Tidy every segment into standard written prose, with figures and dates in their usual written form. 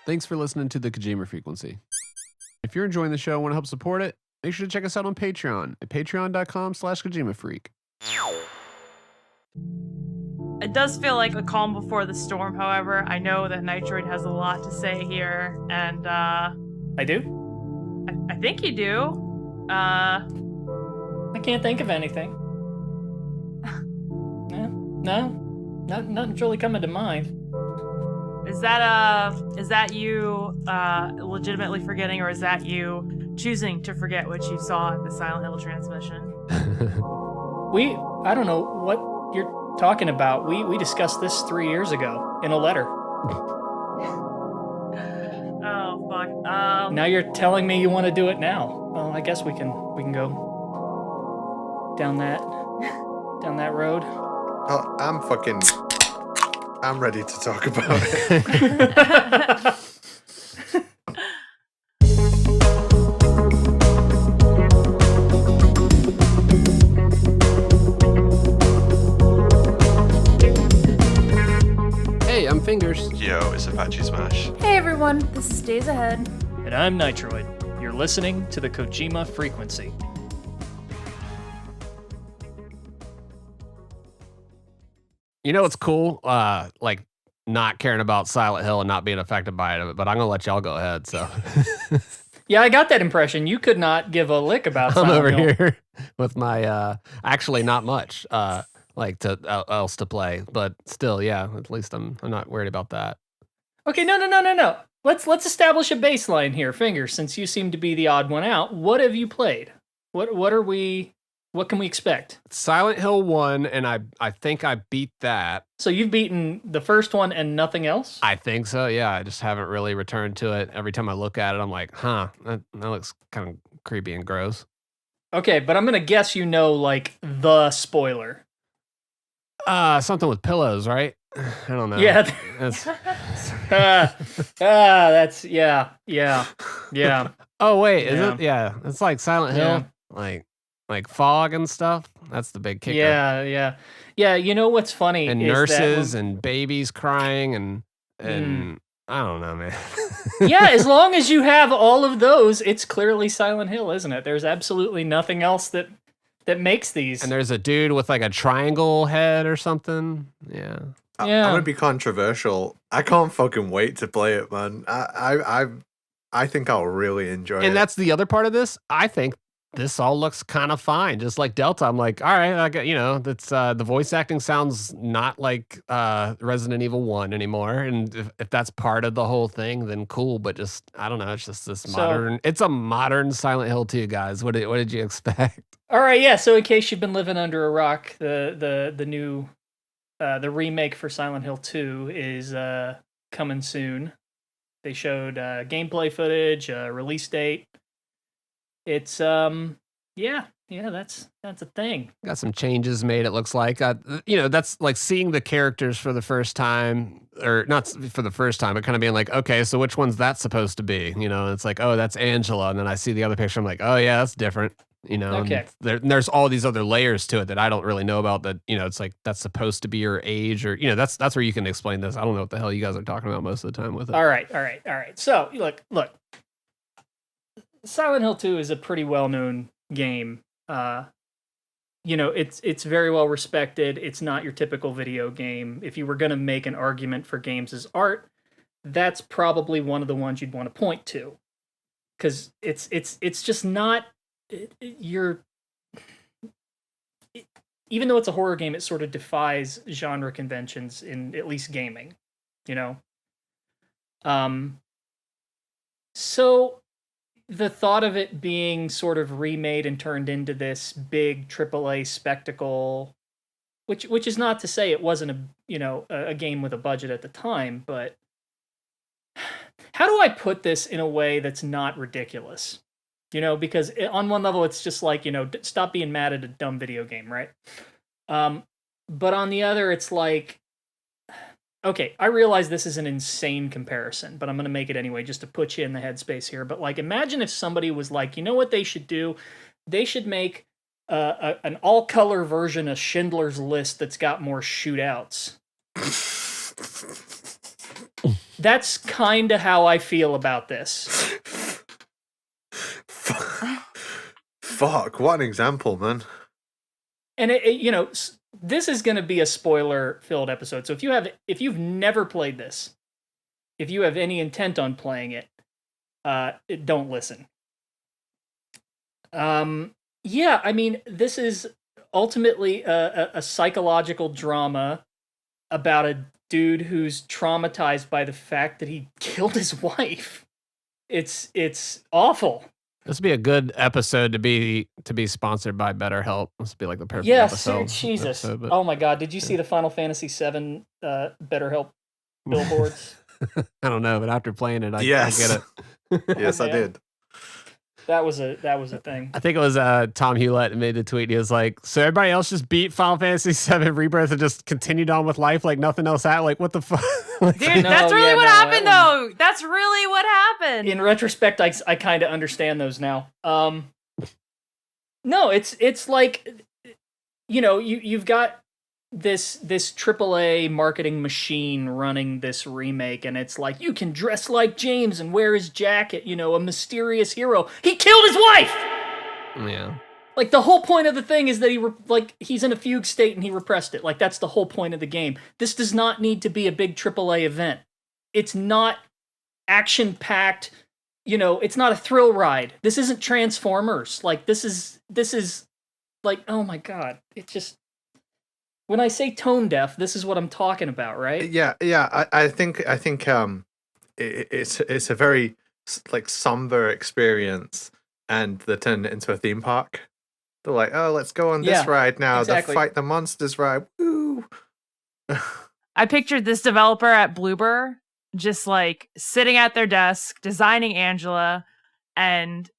Thanks for listening to the Kojima Frequency. If you're enjoying the show and want to help support it, make sure to check us out on Patreon at patreon.com/KojimaFreak. It does feel like the calm before the storm, however. I know that Nitroid has a lot to say here, and I do? I think you do. I can't think of anything. Nothing's really coming to mind. Is that you legitimately forgetting, or is that you choosing to forget what you saw at the Silent Hill transmission? I don't know what you're talking about. We discussed this 3 years ago in a letter. Oh fuck. Now you're telling me you want to do it now. Well, I guess we can go down that road. Oh, I'm ready to talk about it. Hey, I'm Fingers. Yo, it's ApacheSmash. Hey everyone, this is DaysAhead. And I'm Nitroid. You're listening to the Kojima Frequency. You know what's cool? Like not caring about Silent Hill and not being affected by it, but I'm gonna let y'all go ahead. So Yeah, I got that impression. You could not give a lick about I'm Silent over Hill. here with my actually not much like else to play, but still, yeah. At least I'm not worried about that. Okay, no. Let's establish a baseline here, Fingers, since you seem to be the odd one out. What have you played? What can we expect? Silent Hill 1, and I think I beat that. So you've beaten the first one and nothing else? I think so, yeah. I just haven't really returned to it. Every time I look at it, I'm like, that looks kind of creepy and gross. Okay, but I'm going to guess you know, like, the spoiler. Something with pillows, right? I don't know. Yeah. That's... yeah. Oh, wait, is Yeah. it? Yeah, it's like Silent Hill, like fog and stuff. That's the big kicker. Yeah. You know what's funny? And is nurses that and babies crying and I don't know, man. yeah, as long as you have all of those, it's clearly Silent Hill, isn't it? There's absolutely nothing else that makes these. And there's a dude with like a triangle head or something. Yeah. I'm gonna be controversial. I can't fucking wait to play it, man. I think I'll really enjoy it. And that's the other part of this. I think this all looks kind of fine. Just like Delta, I'm like, all right, I got, that's the voice acting sounds not like Resident Evil 1 anymore. And if that's part of the whole thing, then cool. But just I don't know. It's just this modern. It's a modern Silent Hill 2, guys. What did you expect? All right, yeah. So in case you've been living under a rock, the new the remake for Silent Hill 2 is coming soon. They showed gameplay footage, release date. It's that's a thing. Got some changes made, it looks like. That's like seeing the characters for the first time, or not for the first time, but kind of being like, okay, so which one's that supposed to be? It's like, oh, that's Angela, and then I see the other picture, I'm like, oh yeah, that's different. Okay. There's all these other layers to it that I don't really know about. That it's like that's supposed to be your age, or that's where you can explain this. I don't know what the hell you guys are talking about most of the time with it. All right. So look. Silent Hill 2 is a pretty well-known game. It's very well respected. It's not your typical video game. If you were going to make an argument for games as art, that's probably one of the ones you'd want to point to, because it's just not even though it's a horror game, it sort of defies genre conventions in at least gaming, So the thought of it being sort of remade and turned into this big AAA spectacle, which is not to say it wasn't a game with a budget at the time, but how do I put this in a way that's not ridiculous? Because on one level it's just like, stop being mad at a dumb video game, right? But on the other, it's like, okay, I realize this is an insane comparison, but I'm going to make it anyway just to put you in the headspace here. But like, imagine if somebody was like, you know what they should do? They should make an all-color version of Schindler's List that's got more shootouts. That's kind of how I feel about this. Fuck, what an example, man. And this is going to be a spoiler-filled episode. So if you've never played this, if you have any intent on playing it, don't listen. Yeah, I mean, this is ultimately a psychological drama about a dude who's traumatized by the fact that he killed his wife. It's awful. This would be a good episode to be sponsored by BetterHelp. This would be like the perfect episode. Jesus. Episode, oh my God, did you see the Final Fantasy VII BetterHelp billboards? I don't know, but after playing it, I Yes. get it. Yes, I did. That was a thing. I think it was Tom Hewlett made the tweet. He was like, "So everybody else just beat Final Fantasy VII Rebirth and just continued on with life like nothing else happened. Like what the fuck?" Dude, that's really what happened, though. That's really what happened. In retrospect, I kind of understand those now. No, it's like, you've got this AAA marketing machine running this remake, and it's like, you can dress like James and wear his jacket, a mysterious hero. He killed his wife! Yeah. Like, the whole point of the thing is that he's in a fugue state and he repressed it. Like, that's the whole point of the game. This does not need to be a big AAA event. It's not action-packed, it's not a thrill ride. This isn't Transformers. Like, this is like, oh my God. It just... When I say tone deaf, this is what I'm talking about, right? Yeah. I think it's a very like somber experience, and they turned it into a theme park. They're like, oh, let's go on this ride now. Exactly. The Fight the Monsters ride. Woo! I pictured this developer at Bloober just like sitting at their desk, designing Angela, and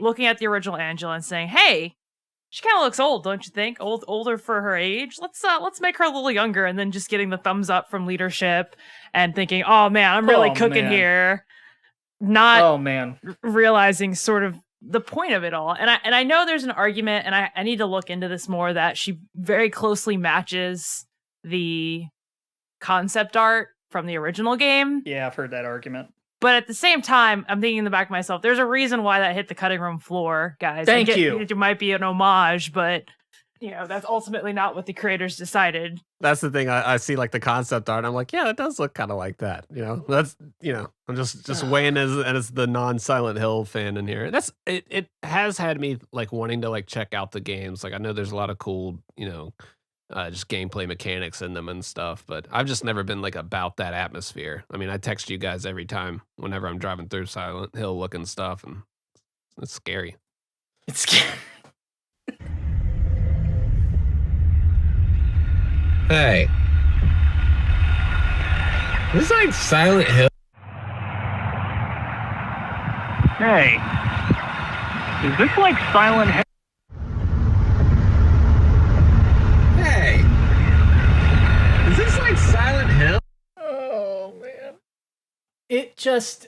looking at the original Angela and saying, "Hey, she kind of looks old, don't you think? Older for her age. Let's make her a little younger." And then just getting the thumbs up from leadership and thinking, "Oh man, I'm really cooking here." Not realizing sort of the point of it all. And I know there's an argument, and I need to look into this more, that she very closely matches the concept art from the original game. Yeah, I've heard that argument. But at the same time, I'm thinking in the back of myself, there's a reason why that hit the cutting room floor, guys. Thank you. It might be an homage, but that's ultimately not what the creators decided. That's the thing. I see like the concept art. And I'm like, yeah, it does look kind of like that. That's I'm just weighing as the non-Silent Hill fan in here. It has had me like wanting to like check out the games. Like I know there's a lot of cool just gameplay mechanics in them and stuff, but I've just never been like about that atmosphere. I mean, I text you guys every time whenever I'm driving through Silent Hill looking stuff, and it's scary. It's scary. Hey, this is like Silent Hill. Hey, is this like Silent Hill? Hey, is this like Silent Hill? Oh man, it just,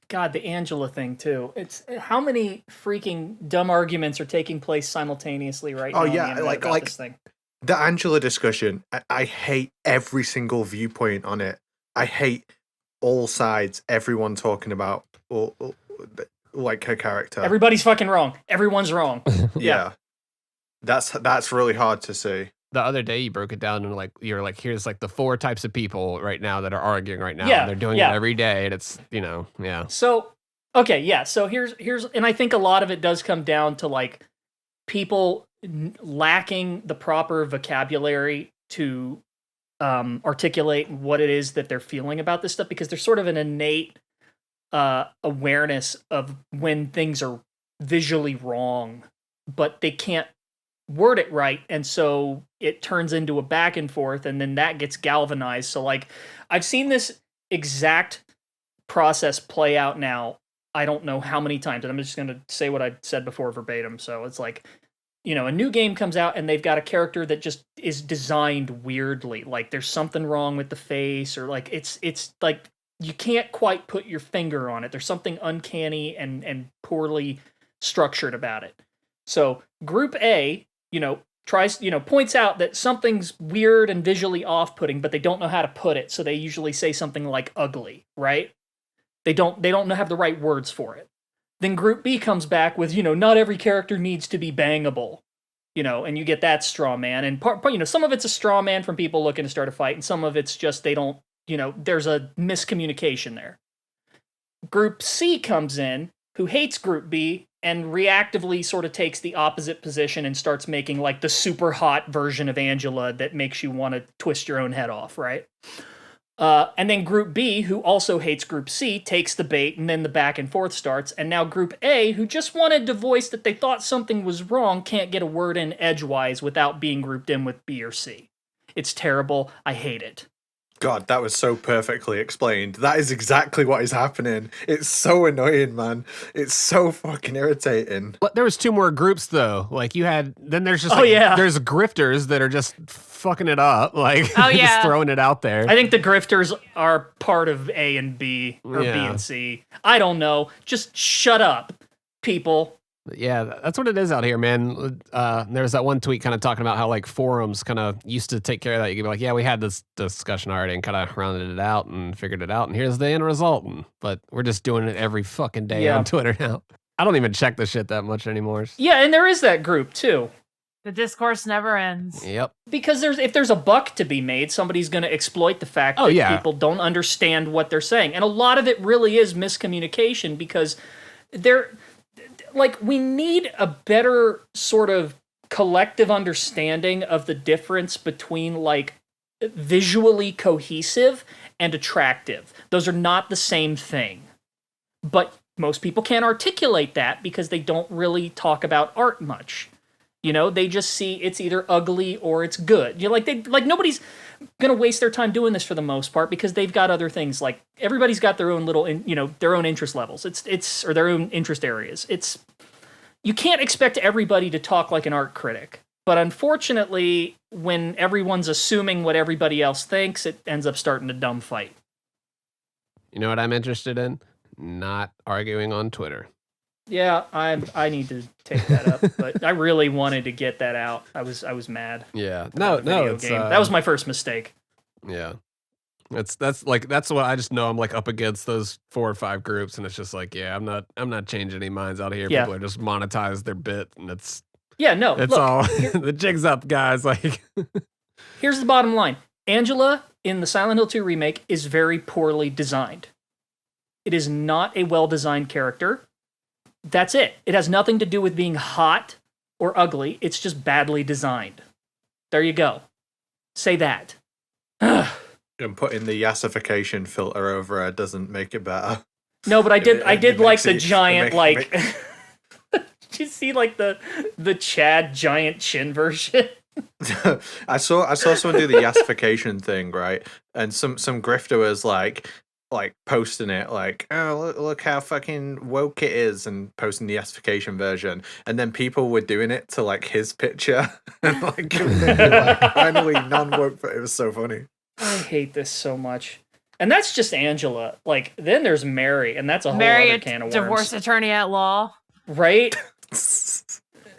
God, the Angela thing too. It's how many freaking dumb arguments are taking place simultaneously right now. Oh yeah, like this thing. The Angela discussion. I hate every single viewpoint on it. I hate all sides. Everyone talking about like her character. Everybody's fucking wrong. Everyone's wrong. Yeah. That's really hard to see. The other day you broke it down and like you're like, here's like the 4 types of people right now that are arguing right now. Yeah, and they're doing it every day, and it's yeah. So okay, yeah. So here's and I think a lot of it does come down to like people lacking the proper vocabulary to articulate what it is that they're feeling about this stuff, because there's sort of an innate awareness of when things are visually wrong, but they can't word it right, and so it turns into a back and forth, and then that gets galvanized. So like I've seen this exact process play out now I don't know how many times, and I'm just going to say what I said before verbatim. So it's like, a new game comes out and they've got a character that just is designed weirdly. Like there's something wrong with the face, or like it's like you can't quite put your finger on it. There's something uncanny and poorly structured about it. So Group A, points out that something's weird and visually off-putting, but they don't know how to put it, so they usually say something like ugly, right? They don't have the right words for it. Then Group B comes back with, not every character needs to be bangable, and you get that straw man. And some of it's a straw man from people looking to start a fight, and some of it's just they don't, there's a miscommunication there. Group C comes in, who hates Group B, and reactively sort of takes the opposite position and starts making like the super hot version of Angela that makes you want to twist your own head off, right? And then Group B, who also hates Group C, takes the bait, and then the back and forth starts. And now Group A, who just wanted to voice that they thought something was wrong, can't get a word in edgewise without being grouped in with B or C. It's terrible. I hate it. God, that was so perfectly explained. That is exactly what is happening. It's so annoying, man. It's so fucking irritating. But there was 2 more groups though. Like there's just there's grifters that are just fucking it up, like just throwing it out there. I think the grifters are part of A and B or B and C. I don't know. Just shut up, people. Yeah, that's what it is out here, man. There's that one tweet kind of talking about how like forums kind of used to take care of that. You could be like, yeah, we had this discussion already and kind of rounded it out and figured it out, and here's the end result. But we're just doing it every fucking day on Twitter now. I don't even check the shit that much anymore. Yeah, and there is that group too. The discourse never ends. Yep. Because if there's a buck to be made, somebody's going to exploit the fact that people don't understand what they're saying. And a lot of it really is miscommunication because we need a better sort of collective understanding of the difference between like visually cohesive and attractive. Those are not the same thing. But most people can't articulate that because they don't really talk about art much. They just see it's either ugly or it's good. Nobody's gonna waste their time doing this for the most part because they've got other things. Like everybody's got their own little, their own interest levels. Or their own interest areas. You can't expect everybody to talk like an art critic. But unfortunately, when everyone's assuming what everybody else thinks, it ends up starting a dumb fight. You know what I'm interested in? Not arguing on Twitter. Yeah, I need to take that up, but I really wanted to get that out. I was mad. Yeah, no, that was my first mistake. Yeah, that's what I just know. I'm like up against those 4 or 5 groups, and it's just like, yeah, I'm not changing any minds out here. Yeah. People are just monetize their bit, and it's look, all the jig's up, guys. Like, here's the bottom line: Angela in the Silent Hill 2 remake is very poorly designed. It is not a well-designed character. That's it. It has nothing to do with being hot or ugly. It's just badly designed. There you go. Say that. And putting the yassification filter over it doesn't make it better. No, but I did like the giant, like... Did you see, like, the Chad giant chin version? I saw someone do the yassification thing, right? And some grifter was like posting it like, oh, look how fucking woke it is, and posting the yassification version, and then people were doing it to like his picture and like finally non-woke, but it was so funny. I hate this so much. And that's just Angela. Like, then there's Mary, and that's a whole other can of worms. Divorce attorney at law. Right?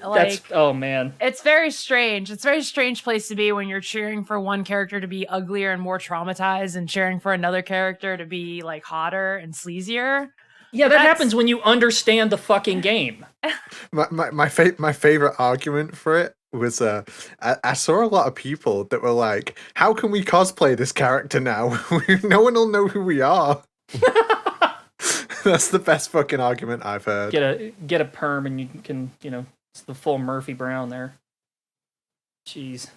Like, oh man. It's very strange. It's a very strange place to be when you're cheering for one character to be uglier and more traumatized and cheering for another character to be like hotter and sleazier. Yeah, that happens when you understand the fucking game. My favorite argument for it was I saw a lot of people that were like, how can we cosplay this character now? No one will know who we are. That's the best fucking argument I've heard. Get a perm and you can, it's the full Murphy Brown there. Jeez.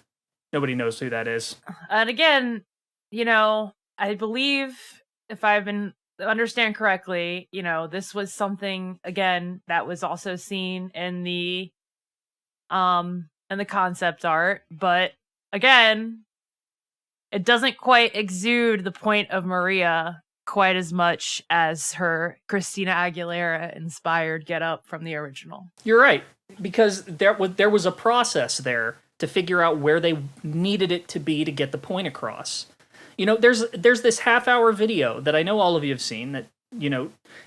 Nobody knows who that is. And again, I believe, if I've been understand correctly, this was something, again, that was also seen in the concept art, but again, it doesn't quite exude the point of Maria quite as much as her Christina Aguilera inspired get up from the original. You're right, because there was a process there to figure out where they needed it to be to get the point across. There's this half-hour video that I know all of you have seen that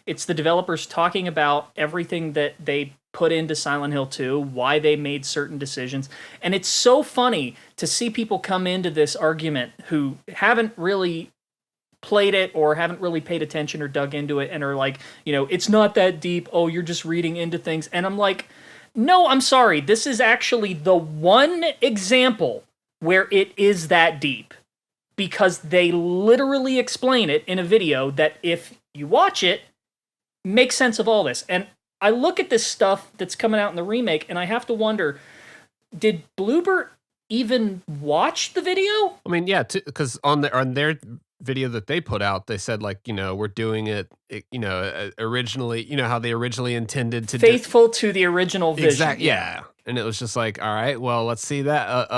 it's the developers talking about everything that they put into Silent Hill 2, why they made certain decisions. And it's so funny to see people come into this argument who haven't really played it or haven't really paid attention or dug into it and are like, it's not that deep. Oh, you're just reading into things. And I'm like, no, I'm sorry. This is actually the one example where it is that deep, because they literally explain it in a video that, if you watch it, makes sense of all this. And I look at this stuff that's coming out in the remake, and I have to wonder, did Bloober even watch the video? I mean, yeah, because on their video that they put out, they said, like, we're doing it, originally, how they originally intended to faithful to the original vision. Exactly. Yeah. And it was just like, all right, well, let's see that.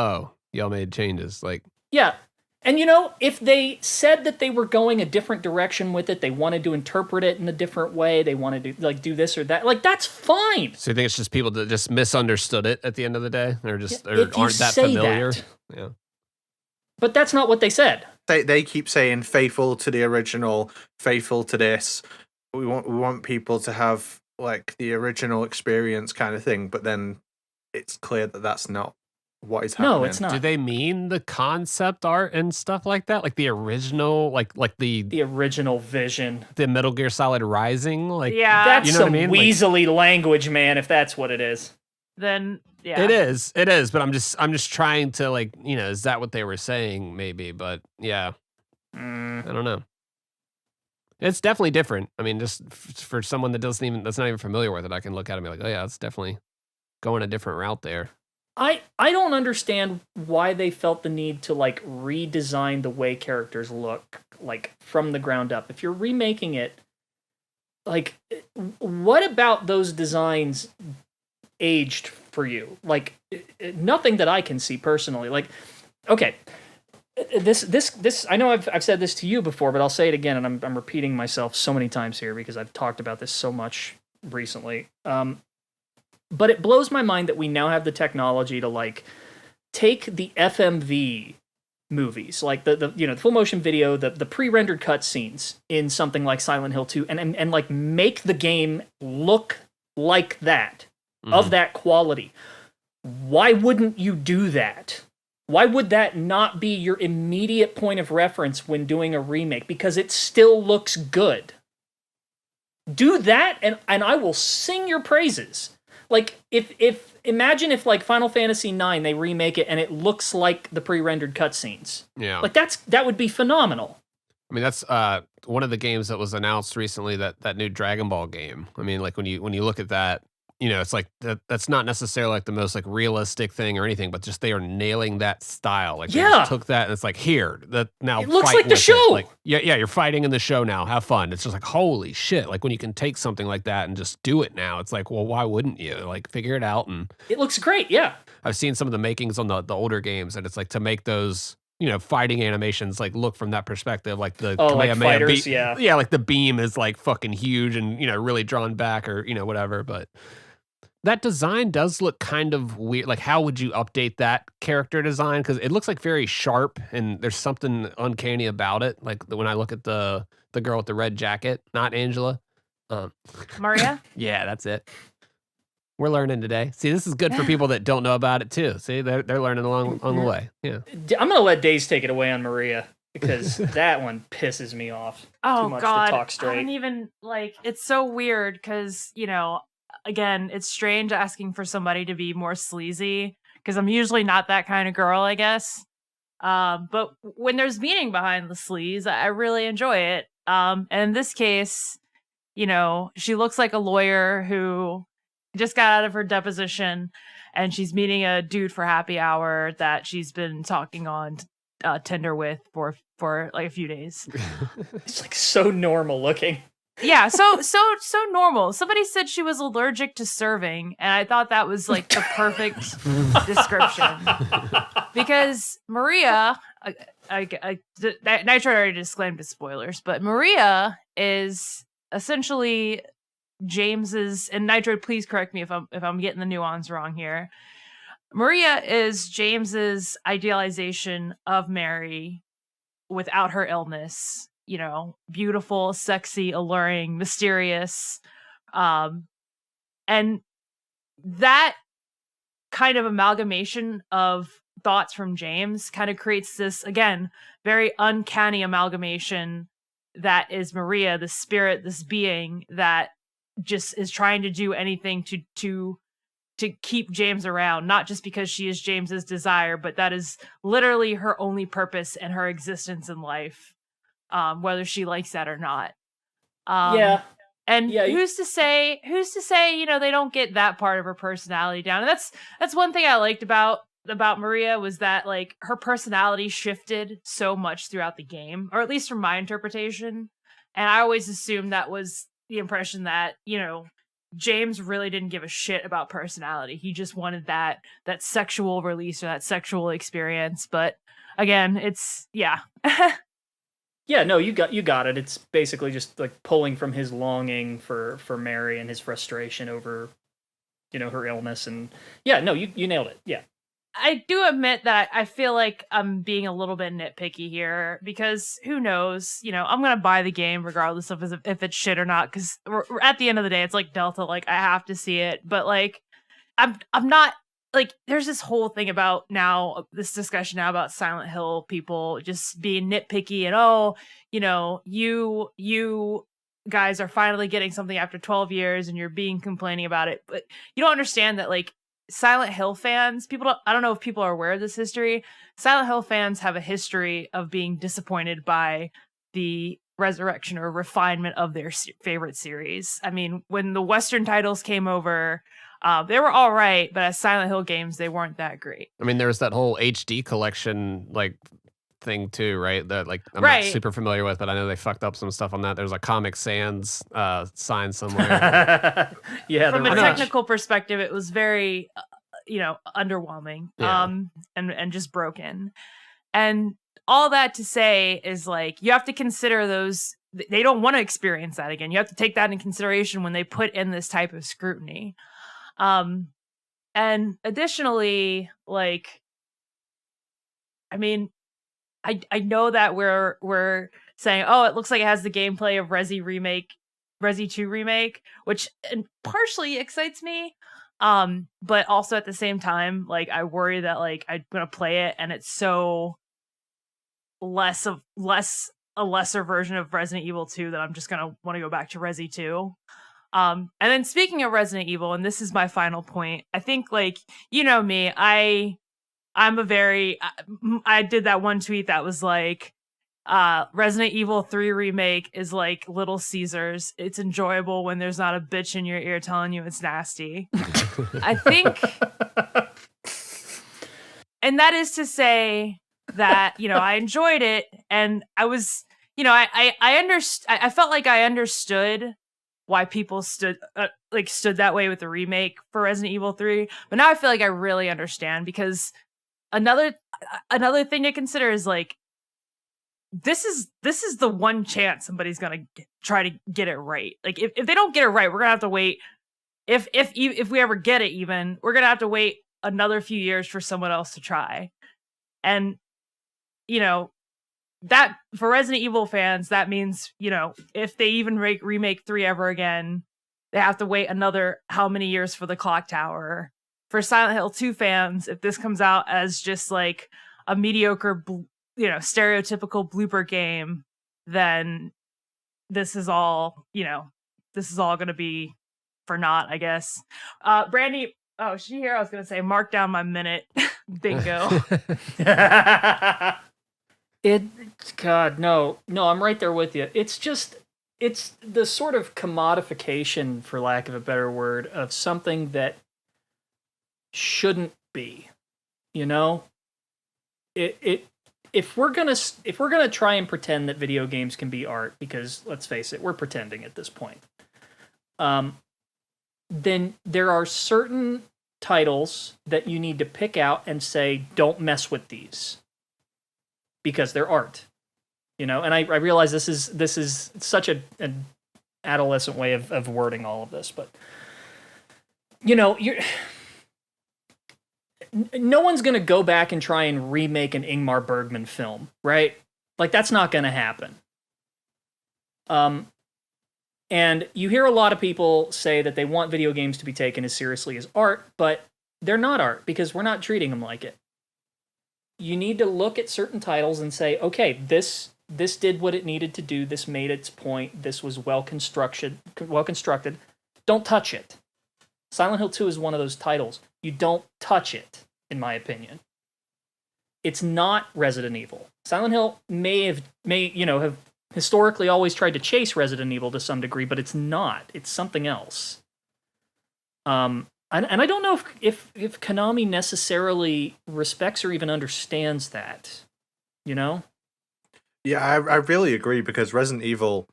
Y'all made changes. Like, yeah. And if they said that they were going a different direction with it, they wanted to interpret it in a different way, they wanted to do this or that, that's fine. So you think it's just people that just misunderstood it at the end of the day? Or just aren't that familiar? Yeah. But that's not what they said. They keep saying faithful to the original, faithful to this. We want people to have like the original experience kind of thing, but then it's clear that that's not what is happening. No, it's not. Do they mean the concept art and stuff like that? Like the original, like the original vision, the Metal Gear Solid Rising? Like, yeah, that's some weaselly language, man. If that's what it is, then yeah, it is. But I'm just trying to is that what they were saying? Maybe, but yeah, I don't know. It's definitely different. I mean, just for someone that's not even familiar with it, I can look at it and be like, oh yeah, it's definitely going a different route there. I don't understand why they felt the need to redesign the way characters look from the ground up. If you're remaking it, what about those designs aged for you? Nothing that I can see personally. Okay, this I know I've said this to you before, but I'll say it again, and I'm repeating myself so many times here because I've talked about this so much recently. But it blows my mind that we now have the technology to take the FMV movies, the full motion video, the pre-rendered cutscenes in something like Silent Hill 2, and make the game look like that, of that quality. Why wouldn't you do that? Why would that not be your immediate point of reference when doing a remake? Because it still looks good. Do that, and I will sing your praises. Imagine if Final Fantasy IX, they remake it and it looks like the pre-rendered cutscenes. Yeah. That would be phenomenal. I mean, that's one of the games that was announced recently, that new Dragon Ball game. I mean, when you look at that, it's that's not necessarily the most realistic thing or anything, but just they are nailing that style. They just took that and it's here, that now it looks like the show. Yeah, you're fighting in the show now. Have fun. It's just holy shit. When you can take something like that and just do it now, it's well, why wouldn't you? Figure it out. And it looks great. Yeah. I've seen some of the makings on the older games, and it's to make those fighting animations look from that perspective, the Kamehameha fighters, the beam is fucking huge and really drawn back or whatever. But that design does look kind of weird. How would you update that character design? Because it looks very sharp, and there's something uncanny about it. When I look at the girl with the red jacket, not Angela, Maria. Yeah, that's it. We're learning today. See, this is good for people that don't know about it too. See, they're learning along the way. Yeah, I'm gonna let Days take it away on Maria, because that one pisses me off. Oh too much God, to talk straight. I don't even it's so weird because again, it's strange asking for somebody to be more sleazy because I'm usually not that kind of girl, I guess. But when there's meaning behind the sleaze, I really enjoy it. And in this case, she looks like a lawyer who just got out of her deposition, and she's meeting a dude for happy hour that she's been talking on Tinder with for a few days. It's so normal looking. Yeah, so normal. Somebody said she was allergic to serving, and I thought that was the perfect description. Because Maria, Nitroid already disclaimed his spoilers, but Maria is essentially James's, and Nitroid, please correct me if I'm getting the nuance wrong here. Maria is James's idealization of Mary without her illness, beautiful, sexy, alluring, mysterious. And that kind of amalgamation of thoughts from James kind of creates this, again, very uncanny amalgamation that is Maria, the spirit, this being that just is trying to do anything to keep James around, not just because she is James's desire, but that is literally her only purpose and her existence in life, whether she likes that or not. And who's to say, they don't get that part of her personality down. And that's one thing I liked about Maria, was that like her personality shifted so much throughout the game, or at least from my interpretation. And I always assumed that was the impression that, James really didn't give a shit about personality. He just wanted that sexual release or that sexual experience. But again, it's Yeah, no, you got it. It's basically just like pulling from his longing for Mary and his frustration over, her illness. And you nailed it. Yeah. I do admit that I feel like I'm being a little bit nitpicky here, because who knows, I'm going to buy the game regardless of if it's shit or not. Cause at the end of the day, it's like Delta, like I have to see it, but like, I'm not like, there's this whole thing about this discussion now about Silent Hill people just being nitpicky and, you guys are finally getting something after 12 years and you're complaining about it. But you don't understand that like Silent Hill fans, I don't know if people are aware of this history. Silent Hill fans have a history of being disappointed by the resurrection or refinement of their favorite series. I mean, when the Western titles came over, they were all right, but as Silent Hill games, they weren't that great. I mean, there's that whole HD collection like thing too, right? That like I'm not super familiar with, but I know they fucked up some stuff on that. There's a Comic Sans sign somewhere. From a technical perspective, it was very, underwhelming, and just broken. And all that to say is like, you have to consider those. They don't want to experience that again. You have to take that in consideration when they put in this type of scrutiny. And additionally, like, I mean, I know that we're saying, oh, it looks like it has the gameplay of Resi 2 remake, which partially excites me. But also at the same time, like I worry that like I'm gonna play it and it's so a lesser version of Resident Evil 2 that I'm just gonna want to go back to Resi 2. And then speaking of Resident Evil, and this is my final point, I think like, me, I did that one tweet that was like, Resident Evil 3 remake is like Little Caesars. It's enjoyable when there's not a bitch in your ear telling you it's nasty. I think, and that is to say that, I enjoyed it, and I was, I felt like I understood why people stood that way with the remake for Resident Evil 3, but now I feel like I really understand, because another thing to consider is like, this is the one chance somebody's gonna try to get it right. Like if they don't get it right, we're gonna have to wait. If we ever get it, even, we're gonna have to wait another few years for someone else to try. And that for Resident Evil fans, that means if they even remake 3 ever again, they have to wait another how many years for the clock tower. For Silent Hill 2 fans, if this comes out as just like a mediocre, stereotypical blooper game, then this is all going to be for naught, I guess. Brandee, oh, she here? I was going to say, mark down my minute. Bingo. God, no, I'm right there with you. It's the sort of commodification, for lack of a better word, of something that shouldn't be, if we're gonna try and pretend that video games can be art, because let's face it, we're pretending at this point, then there are certain titles that you need to pick out and say, don't mess with these, because they're art, and I realize this is such an adolescent way of wording all of this, but no one's going to go back and try and remake an Ingmar Bergman film, right? Like, that's not going to happen. And you hear a lot of people say that they want video games to be taken as seriously as art, but they're not art because we're not treating them like it. You need to look at certain titles and say, okay, this did what it needed to do. This made its point. This was well constructed. Don't touch it. Silent Hill 2 is one of those titles. You don't touch it, in my opinion. It's not Resident Evil. Silent Hill may have historically always tried to chase Resident Evil to some degree, but it's not. It's something else. And I don't know if Konami necessarily respects or even understands that. You know? Yeah, I really agree because Resident Evil,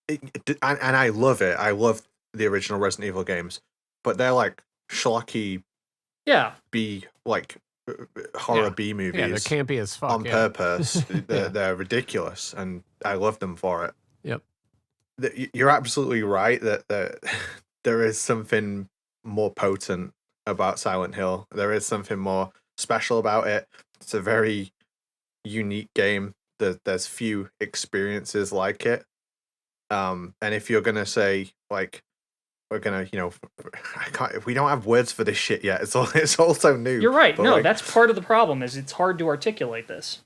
and I love it. I love the original Resident Evil games, but they're like schlocky, B like horror B movies. Yeah, they're campy as fuck on purpose. They're ridiculous, and I love them for it. Yep. You're absolutely right that there is something more potent about Silent Hill. There is something more special about it. It's a very unique game. There's few experiences like it. And if you're gonna say like we're gonna, we don't have words for this shit yet. It's all so new. You're right. But no, like, that's part of the problem. Is it's hard to articulate this.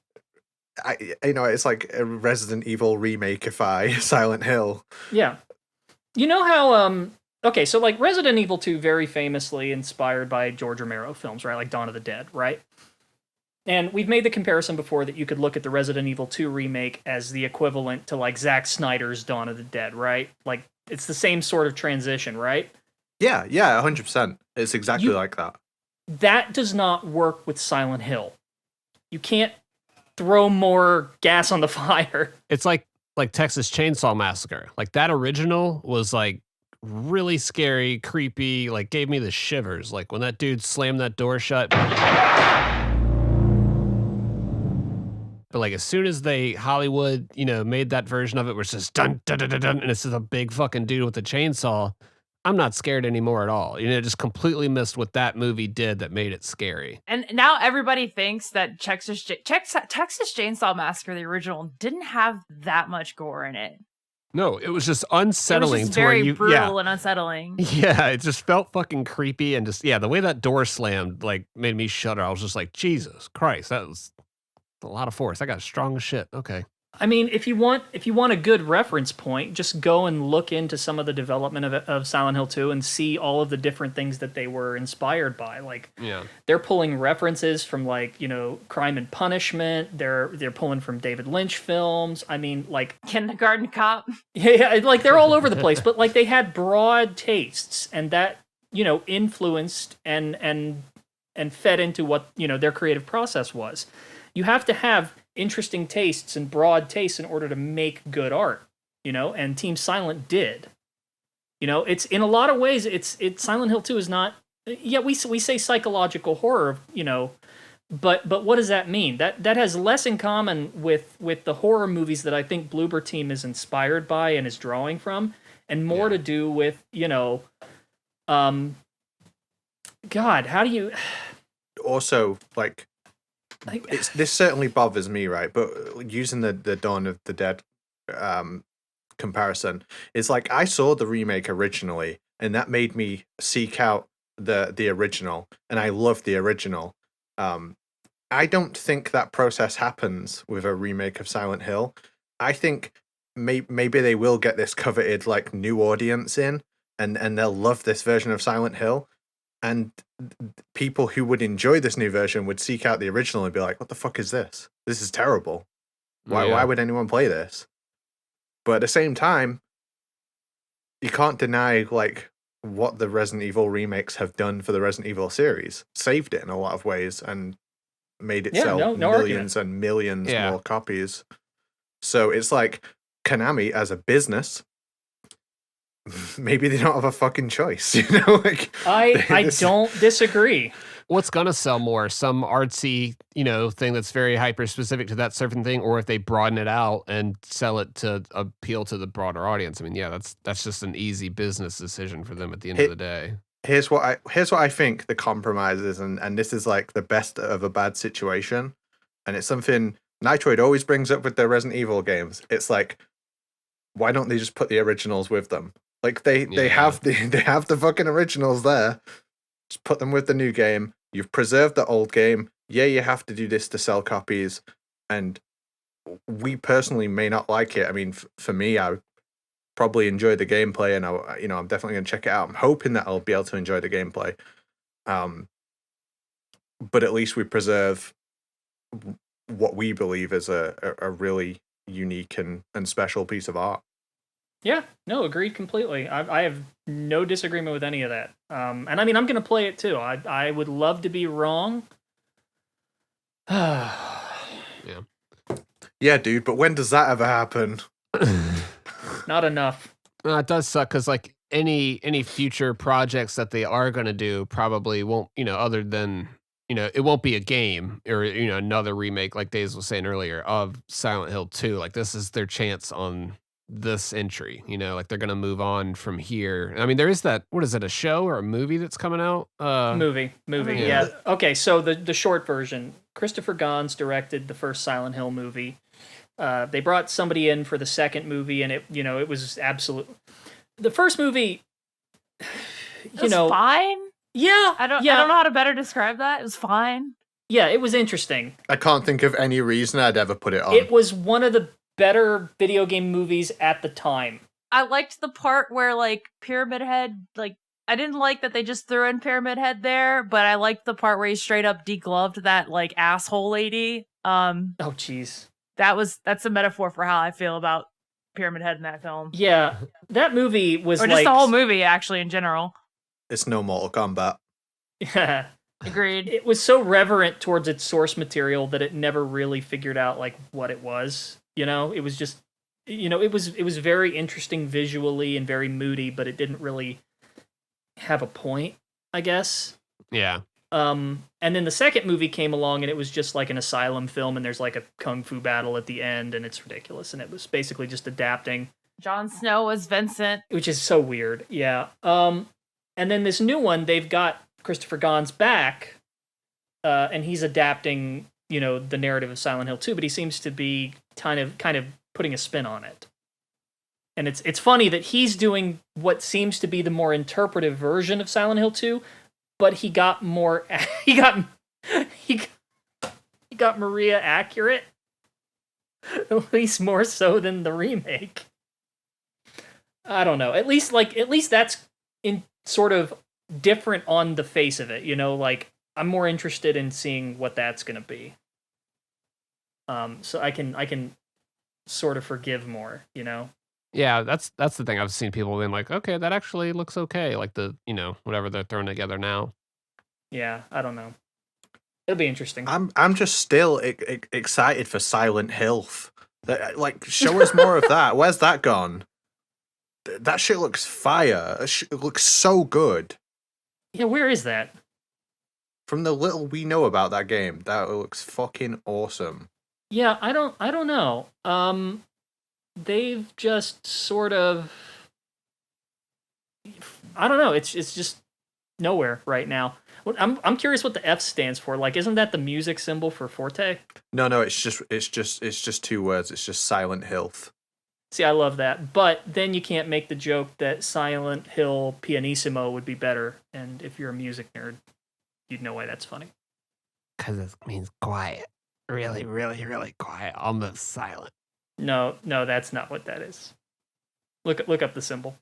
It's like a Resident Evil remake-ify Silent Hill. Yeah. You know how okay, so like Resident Evil 2 very famously inspired by George Romero films, right? Like Dawn of the Dead, right? And we've made the comparison before that you could look at the Resident Evil 2 remake as the equivalent to like Zack Snyder's Dawn of the Dead, right? Like it's the same sort of transition, right? Yeah, 100%. It's exactly like that. That does not work with Silent Hill. You can't throw more gas on the fire. It's like Texas Chainsaw Massacre. Like that original was like really scary, creepy, like gave me the shivers. Like when that dude slammed that door shut. But like as soon as they Hollywood, made that version of it where it's just dun dun dun dun, dun and it's just a big fucking dude with a chainsaw, I'm not scared anymore at all. Just completely missed what that movie did that made it scary. And now everybody thinks that Texas Chainsaw Massacre, the original, didn't have that much gore in it. No, it was just unsettling. It was just to where very brutal and unsettling. Yeah, it just felt fucking creepy and just the way that door slammed like made me shudder. I was just like, Jesus Christ, that was a lot of force. I got strong as shit. Okay. I mean, if you want a good reference point, just go and look into some of the development of Silent Hill 2 and see all of the different things that they were inspired by. Like, they're pulling references from like, Crime and Punishment. They're pulling from David Lynch films. I mean, like Kindergarten Cop. Yeah, like they're all over the place, but like they had broad tastes, and that influenced and fed into what their creative process was. You have to have interesting tastes and broad tastes in order to make good art, and Team Silent did. It's in a lot of ways it's Silent Hill 2 is not we say psychological horror, but what does that mean? That has less in common with the horror movies that I think Bloober Team is inspired by and is drawing from, and more to do with, God, how do you also like this certainly bothers me, right? But using the Dawn of the Dead comparison, it's like I saw the remake originally, and that made me seek out the original, and I love the original. I don't think that process happens with a remake of Silent Hill. I think maybe they will get this coveted like new audience in, and they'll love this version of Silent Hill. And people who would enjoy this new version would seek out the original and be like, what the fuck is this? This is terrible. Why would anyone play this? But at the same time, you can't deny like what the Resident Evil remakes have done for the Resident Evil series. Saved it in a lot of ways and made it sell millions and millions more copies. So it's like Konami as a business, maybe they don't have a fucking choice, like I don't disagree. What's gonna sell more? Some artsy, thing that's very hyper specific to that certain thing, or if they broaden it out and sell it to appeal to the broader audience. I mean, that's just an easy business decision for them at the end of the day. Here's what I think the compromise is, and this is like the best of a bad situation, and it's something Nitroid always brings up with their Resident Evil games. It's like why don't they just put the originals with them? Like they Yeah. have the fucking originals there. Just put them with the new game. You've preserved the old game. Yeah, you have to do this to sell copies, and we personally may not like it. I mean, for me, I probably enjoy the gameplay, and I'm definitely gonna check it out. I'm hoping that I'll be able to enjoy the gameplay. But at least we preserve what we believe is a really unique and special piece of art. Yeah, no, agreed completely. I have no disagreement with any of that. And I mean, I'm going to play it too. I would love to be wrong. Yeah. Yeah, dude, but when does that ever happen? Not enough. It does suck because like any future projects that they are going to do probably won't, other than, it won't be a game or, another remake like Days was saying earlier of Silent Hill 2. Like this is their chance on this entry, like they're going to move on from here. I mean, there is that, what is it, a show or a movie that's coming out? Movie. Yeah. Okay, so the short version, Christopher Gans directed the first Silent Hill movie. They brought somebody in for the second movie, and it was absolute. The first movie, fine. Yeah, I don't know how to better describe that. It was fine. Yeah, it was interesting. I can't think of any reason I'd ever put it on. It was one of the better video game movies at the time. I liked the part where like Pyramid Head, like I didn't like that they just threw in Pyramid Head there, but I liked the part where he straight up degloved that like asshole lady. Oh jeez. That's a metaphor for how I feel about Pyramid Head in that film. Yeah, that movie was or just the whole movie actually in general. It's no Mortal Kombat. Yeah. Agreed. It was so reverent towards its source material that it never really figured out like what it was. It was just, it was very interesting visually and very moody, but it didn't really have a point, I guess. Yeah. And then the second movie came along and it was just like an asylum film and there's like a kung fu battle at the end and it's ridiculous. And it was basically just adapting. Jon Snow was Vincent. Which is so weird. Yeah. And then this new one, they've got Christopher Gans back, and he's adapting, the narrative of Silent Hill 2, but he seems to be kind of putting a spin on it. And it's funny that he's doing what seems to be the more interpretive version of Silent Hill 2, but he got Maria accurate, at least more so than the remake. I don't know. At least that's in sort of different on the face of it, like I'm more interested in seeing what that's going to be. So I can sort of forgive more, Yeah, that's the thing. I've seen people being like, okay, that actually looks okay. Like the, whatever they're throwing together now. Yeah, I don't know. It'll be interesting. I'm just still excited for Silent Hill. Like, show us more of that. Where's that gone? That shit looks fire. It looks so good. Yeah, where is that? From the little we know about that game, that looks fucking awesome. Yeah, I don't know. They've just sort of, I don't know. It's just nowhere right now. I'm curious what the F stands for. Like, isn't that the music symbol for Forte? No, it's just two words. It's just Silent Hill. See, I love that. But then you can't make the joke that Silent Hill Pianissimo would be better. And if you're a music nerd, you'd know why that's funny. Because it means quiet. Really, really, really quiet. Almost silent. No, that's not what that is. Look up the symbol.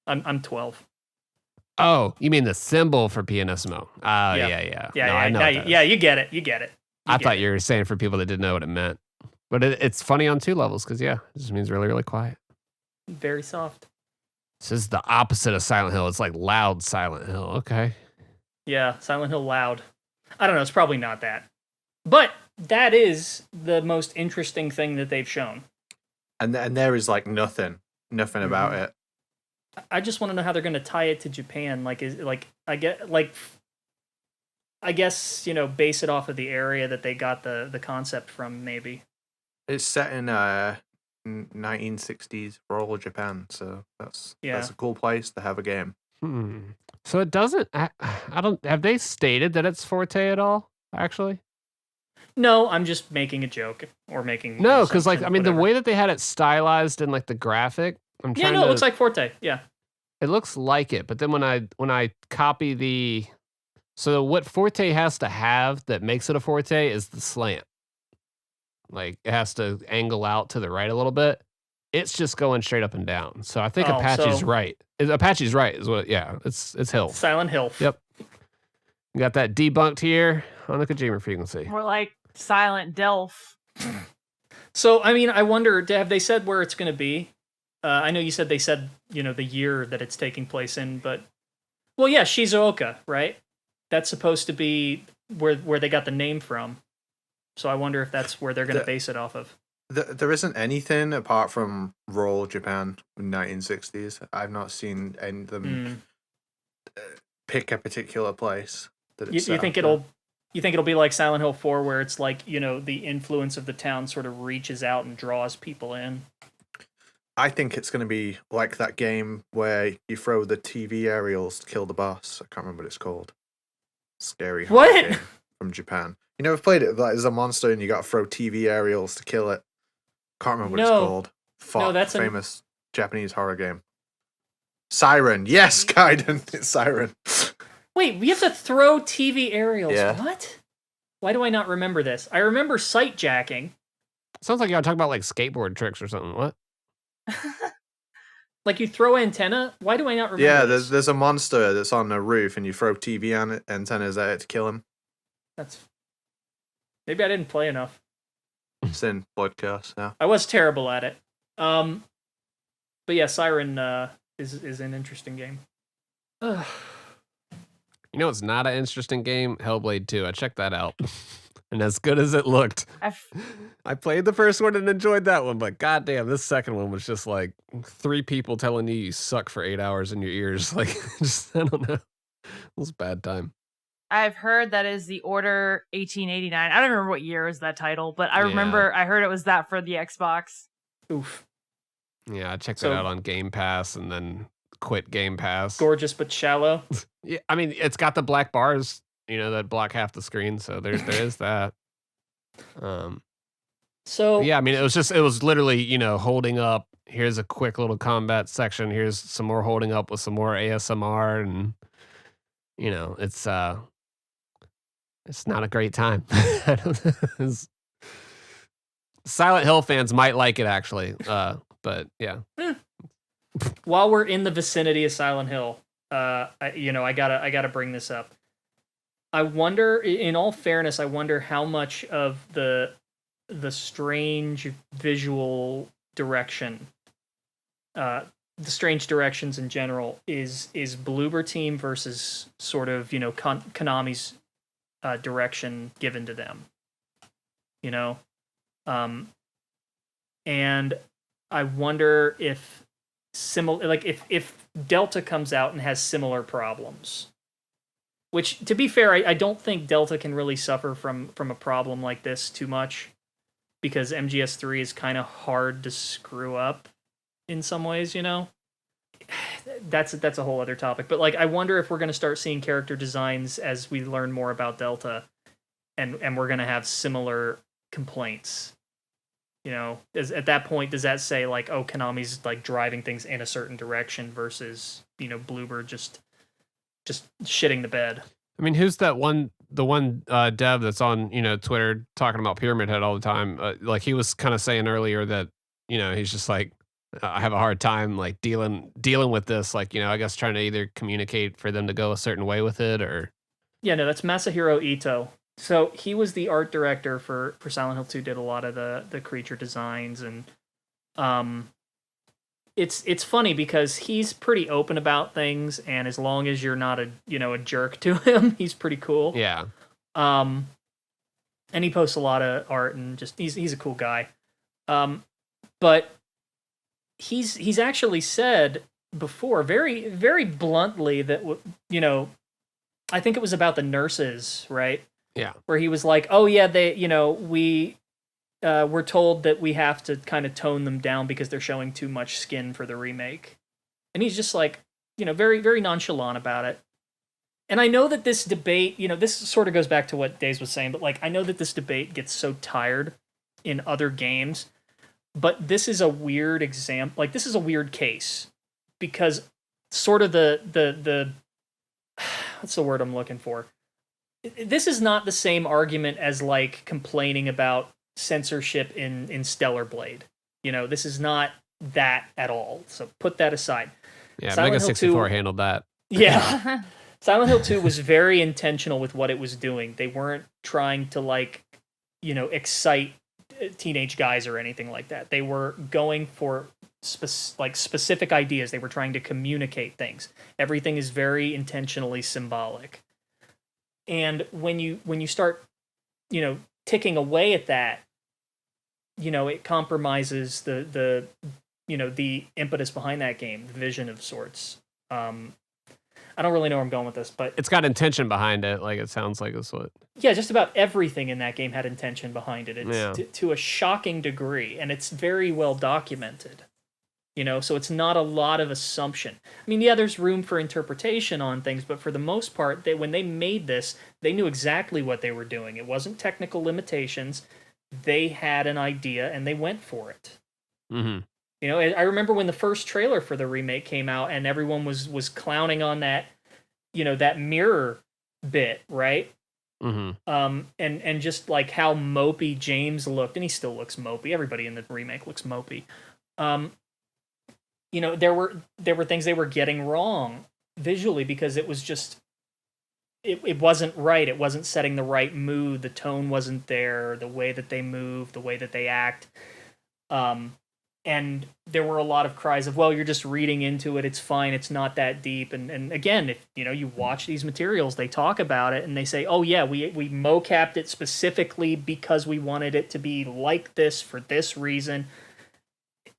I'm 12. Oh, you mean the symbol for pianissimo? Oh, yeah. No, I know you get it. I thought you were saying for people that didn't know what it meant. But it's funny on two levels because, it just means really, really quiet. Very soft. This is the opposite of Silent Hill. It's like loud Silent Hill. Okay. Yeah, Silent Hill loud. I don't know. It's probably not that. But that is the most interesting thing that they've shown. And there is like nothing about it. I just want to know how they're going to tie it to Japan. Like, I guess, base it off of the area that they got the concept from, maybe. It's set in 1960s rural Japan, so that's a cool place to have a game. So it doesn't. I don't. Have they stated that it's Forte at all? Actually. No, I'm just making a joke or making No, an because like I assumption, mean the whatever. way that they had it stylized in like the graphic, I'm Yeah, trying no, to. it looks like Forte. Yeah. It looks like it, but then when I copy the, so what Forte has to have that makes it a Forte is the slant. Like it has to angle out to the right a little bit. It's just going straight up and down. So I think Oh, Apache's so- right. Apache's right is what. Yeah, it's Hill. Silent Hill. Yep. We got that debunked here on the Kojima Frequency. More like Silent Delph. So, I mean, I wonder, have they said where it's going to be? I know you said they said, the year that it's taking place in, but... Well, yeah, Shizuoka, right? That's supposed to be where they got the name from. So I wonder if that's where they're going to base it off of. There isn't anything apart from rural Japan in 1960s. I've not seen any of them pick a particular place. That You think it'll be like Silent Hill 4, where it's like, the influence of the town sort of reaches out and draws people in? I think it's going to be like that game where you throw the TV aerials to kill the boss. I can't remember what it's called. Scary. horror What? game from Japan. You never played it? Like, there's a monster and you got to throw TV aerials to kill it. Can't remember what it's called. No, that's a- famous Japanese horror game. Siren. Yes, Kaiden. It's Siren. Wait, we have to throw TV aerials. Yeah. What? Why do I not remember this? I remember sight jacking. Sounds like y'all talking about like skateboard tricks or something. What? Like you throw antenna? Why do I not remember Yeah, this? there's a monster that's on the roof and you throw TV antennas at it to kill him. That's... Maybe I didn't play enough. It's in podcast now. I was terrible at it. But yeah, Siren is an interesting game. Ugh. You know, it's not an interesting game. Hellblade 2. I checked that out. And as good as it looked, I played the first one and enjoyed that one, but goddamn, this second one was just like 3 people telling you suck for 8 hours in your ears. Like, just, I don't know. It was a bad time. I've heard that is the Order 1889. I don't remember what year is that title, but I remember I heard it was that for the Xbox. Oof. Yeah, I checked So- it out on Game Pass and then quit Game Pass. Gorgeous but shallow. Yeah, I mean, it's got the black bars, that block half the screen, so there is that. So Yeah, I mean, it was literally, holding up. Here's a quick little combat section. Here's some more holding up with some more ASMR, and it's not a great time. I don't know. Silent Hill fans might like it actually, but yeah. while we're in the vicinity of Silent Hill, I gotta bring this up. I wonder, in all fairness, I wonder how much of the strange visual direction, the strange directions in general, is Bloober Team versus sort of Konami's direction given to them. And I wonder if if Delta comes out and has similar problems. Which, to be fair, I don't think Delta can really suffer from a problem like this too much, because MGS3 is kind of hard to screw up in some ways, That's a whole other topic. But I wonder if we're going to start seeing character designs as we learn more about Delta, and we're going to have similar complaints. At that point, does that say Konami's driving things in a certain direction versus Bloober just shitting the bed? I mean, who's the one dev that's on Twitter talking about Pyramid Head all the time? He was kind of saying earlier that he's just like, I have a hard time dealing with this. I guess trying to either communicate for them to go a certain way with it or. Yeah, no, that's Masahiro Ito. So he was the art director for Silent Hill 2. Did a lot of the creature designs, and it's funny because he's pretty open about things, and as long as you're not a jerk to him, he's pretty cool. Yeah. And he posts a lot of art, and just he's a cool guy. But he's actually said before, very very bluntly, that I think it was about the nurses, right? Yeah. Where he was like, "Oh yeah, we're told that we have to kind of tone them down because they're showing too much skin for the remake." And he's just very very nonchalant about it. And I know that this debate, this sort of goes back to what Days was saying, but like I know that this debate gets so tired in other games, but this is a weird example. Like this is a weird case because sort of the what's the word I'm looking for? This is not the same argument as like complaining about censorship in Stellar Blade. This is not that at all. So put that aside. Yeah, Silent Mega Hill 64 2 handled that. Yeah. Silent Hill 2 was very intentional with what it was doing. They weren't trying to excite teenage guys or anything like that. They were going for specific ideas. They were trying to communicate things. Everything is very intentionally symbolic. And when you start, ticking away at that, it compromises the impetus behind that game, the vision of sorts. I don't really know where I'm going with this, but it's got intention behind it. Like it sounds like it's what. Yeah, just about everything in that game had intention behind it. It's Yeah. to a shocking degree, and it's very well documented. So it's not a lot of assumption. I mean, yeah, there's room for interpretation on things, but for the most part, when they made this, they knew exactly what they were doing. It wasn't technical limitations. They had an idea, and they went for it. Mm-hmm. I remember when the first trailer for the remake came out, and everyone was clowning on that, that mirror bit, right? Mm-hmm. And just like how mopey James looked, and he still looks mopey. Everybody in the remake looks mopey. There were things they were getting wrong visually because it was just it wasn't right. It wasn't setting the right mood. The tone wasn't there. The way that they move, the way that they act. And there were a lot of cries of, well, you're just reading into it. It's fine. It's not that deep. And again, if you watch these materials, they talk about it and they say, oh yeah, we mocapped it specifically because we wanted it to be like this for this reason.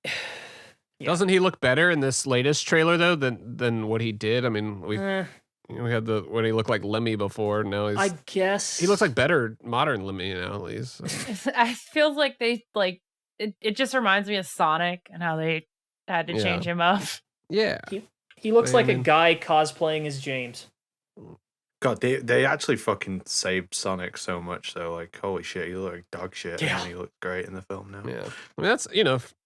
Yeah. Doesn't he look better in this latest trailer though than what he did? I mean, we had when he looked like Lemmy before. Now I guess he looks like better modern Lemmy now at least. So. I feel like they it just reminds me of Sonic and how they had to change him up. Yeah, he looks like a guy cosplaying as James. God, they actually fucking saved Sonic so much though. Like, holy shit, he looked like dog shit, and he looked great in the film now. Yeah, I mean that's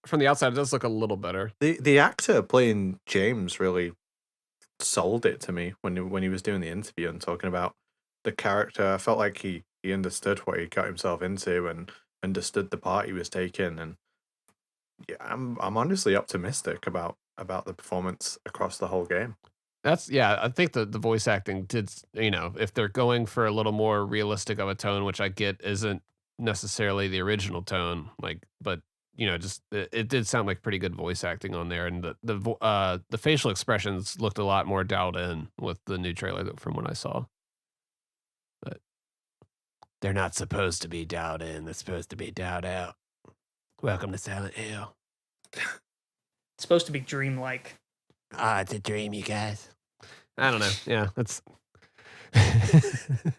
from the outside it does look a little better. The actor playing James really sold it to me when he was doing the interview and talking about the character. I felt like he understood what he got himself into and understood the part he was taking. And yeah, I'm honestly optimistic about the performance across the whole game. I think the voice acting did, if they're going for a little more realistic of a tone, which I get isn't necessarily the original tone, but just it did sound like pretty good voice acting on there, and the facial expressions looked a lot more dialed in with the new trailer from what I saw. But they're not supposed to be dialed in; they're supposed to be dialed out. Welcome to Silent Hill. It's supposed to be dreamlike. Ah, it's a dream, you guys. I don't know. Yeah, that's. At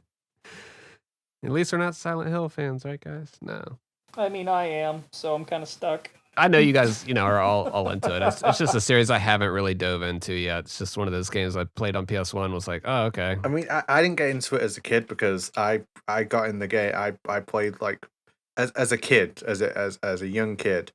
least we're not Silent Hill fans, right, guys? No. I mean, I am, so I'm kind of stuck. I know you guys, are all into it. It's just a series I haven't really dove into yet. It's just one of those games I played on PS1. Was like, oh, okay. I mean, I didn't get into it as a kid because I got in the game. I played like as a kid, as a young kid.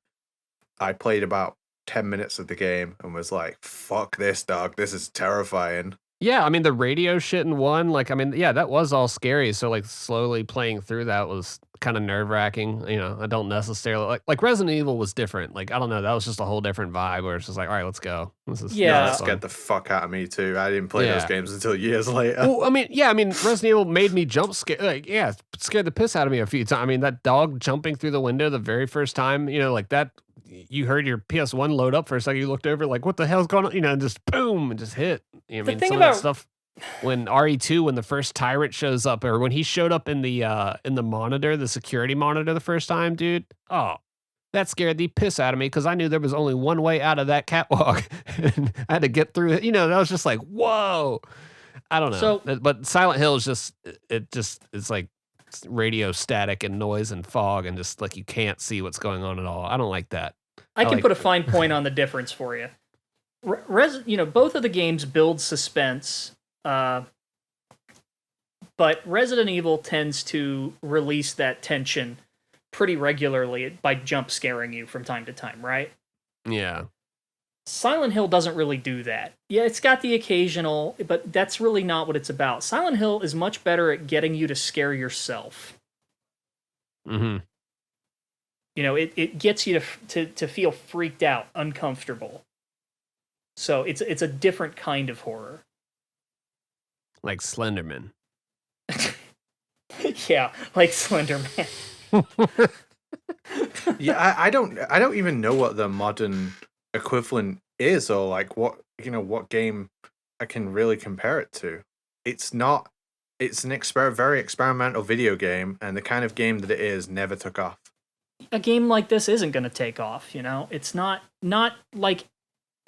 I played about 10 minutes of the game and was like, fuck this, dog. This is terrifying. Yeah, I mean, the radio shit in one, that was all scary. So, slowly playing through that was kind of nerve-wracking. I don't necessarily... Like Resident Evil was different. I don't know, that was just a whole different vibe where it's just like, all right, let's go. That scared the fuck out of me, too. I didn't play those games until years later. Well, I mean, Resident Evil made me jump scare. Scared the piss out of me a few times. I mean, that dog jumping through the window the very first time, that... You heard your PS1 load up for a second. You looked over, like, what the hell's going on? And just boom, and just hit. Some of that stuff. When RE2, when the first tyrant shows up, or when he showed up in the monitor, the security monitor, the first time, dude. Oh, that scared the piss out of me because I knew there was only one way out of that catwalk, and I had to get through it. That was just like, whoa. I don't know. But Silent Hill is it's like radio static and noise and fog and just like you can't see what's going on at all. I don't like that. I can put a fine point on the difference for you. Both of the games build suspense But Resident Evil tends to release that tension pretty regularly by jump scaring you from time to time, right? Yeah. Silent Hill doesn't really do that. Yeah, it's got the occasional, but that's really not what it's about. Silent Hill is much better at getting you to scare yourself. Mm-hmm. You know, it gets you to feel freaked out, uncomfortable. So it's a different kind of horror. Like Slenderman. Yeah, like Slenderman. Yeah, I don't even know what the modern equivalent is, or like what game I can really compare it to. It's not. It's an very experimental video game, and the kind of game that it is never took off. A game like this isn't going to take off, you know? It's not like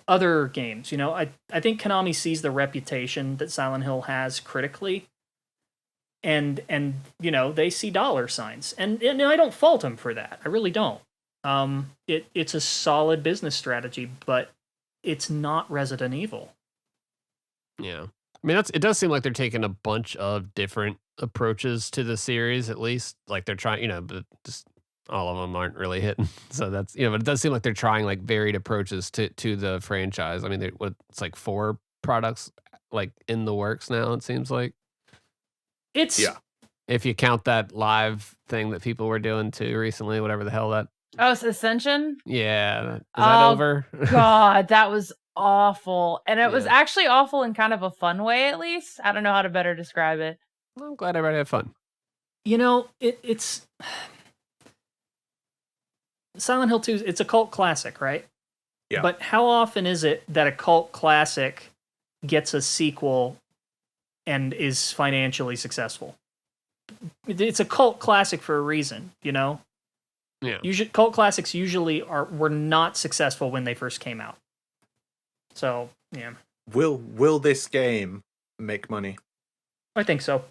other games, you know? I think Konami sees the reputation that Silent Hill has critically, and you know, they see dollar signs. And I don't fault them for that. I really don't. It's a solid business strategy, but it's not Resident Evil. Yeah. I mean, it does seem like they're taking a bunch of different approaches to the series, at least. Like they're trying, but just all of them aren't really hitting. So that's, but it does seem like they're trying like varied approaches to the franchise. I mean, it's like 4 products like in the works now, it seems like. Yeah. If you count that live thing that people were doing too recently, whatever the hell that. Oh, it's Ascension? Yeah. Is that over? God, that was awful. And it was Yeah. actually awful in kind of a fun way, at least. I don't know how to better describe it. I'm glad everybody had fun. You know, it's Silent Hill 2, it's a cult classic, right? Yeah. But how often is it that a cult classic gets a sequel and is financially successful? It's a cult classic for a reason, you know? Yeah. Cult classics usually were not successful when they first came out. So, yeah. Will this game make money? I think so.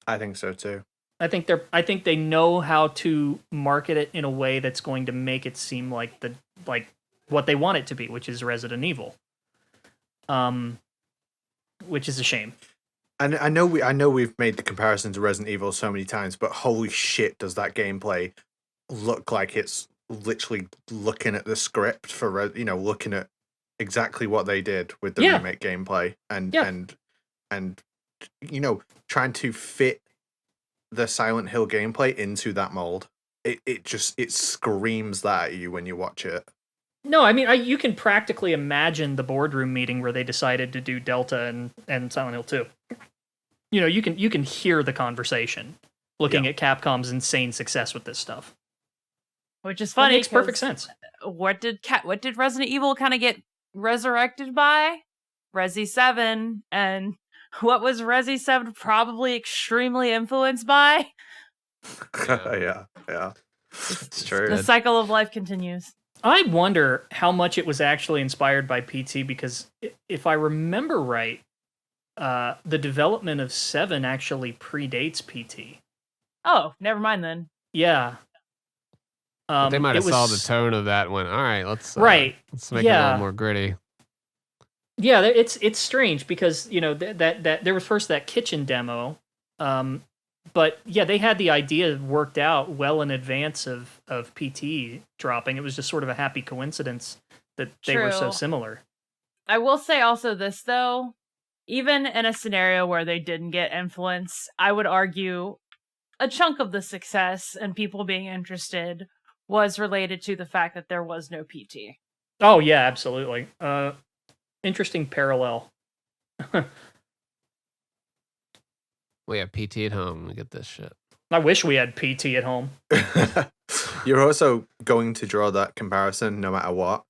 I think so too. I think they know how to market it in a way that's going to make it seem like what they want it to be, which is Resident Evil. Which is a shame. And I know we've made the comparison to Resident Evil so many times, but holy shit, does that gameplay look like it's literally looking at the script for looking at exactly what they did with the remake gameplay and trying to fit the Silent Hill gameplay into that mold. It screams that at you when you watch it. No, I mean, you can practically imagine the boardroom meeting where they decided to do Delta and Silent Hill 2. You know, you can hear the conversation looking at Capcom's insane success with this stuff. Which is funny. It makes perfect sense. What did Resident Evil kind of get resurrected by? Resi 7. And what was Resi 7 probably extremely influenced by? Yeah. It's true. The cycle of life continues. I wonder how much it was actually inspired by PT, because if I remember right, the development of 7 actually predates PT. Oh, never mind then. Yeah. But they might have saw the tone of that and went, all right, let's make it a little more gritty. Yeah, it's strange because, that there was first that kitchen demo, but yeah, they had the idea worked out well in advance of PT dropping. It was just sort of a happy coincidence that they were so similar. I will say also this, though. Even in a scenario where they didn't get influence, I would argue a chunk of the success and people being interested was related to the fact that there was no PT. Oh, yeah, absolutely. Interesting parallel. We have PT at home. Look at this shit. I wish we had PT at home. You're also going to draw that comparison no matter what.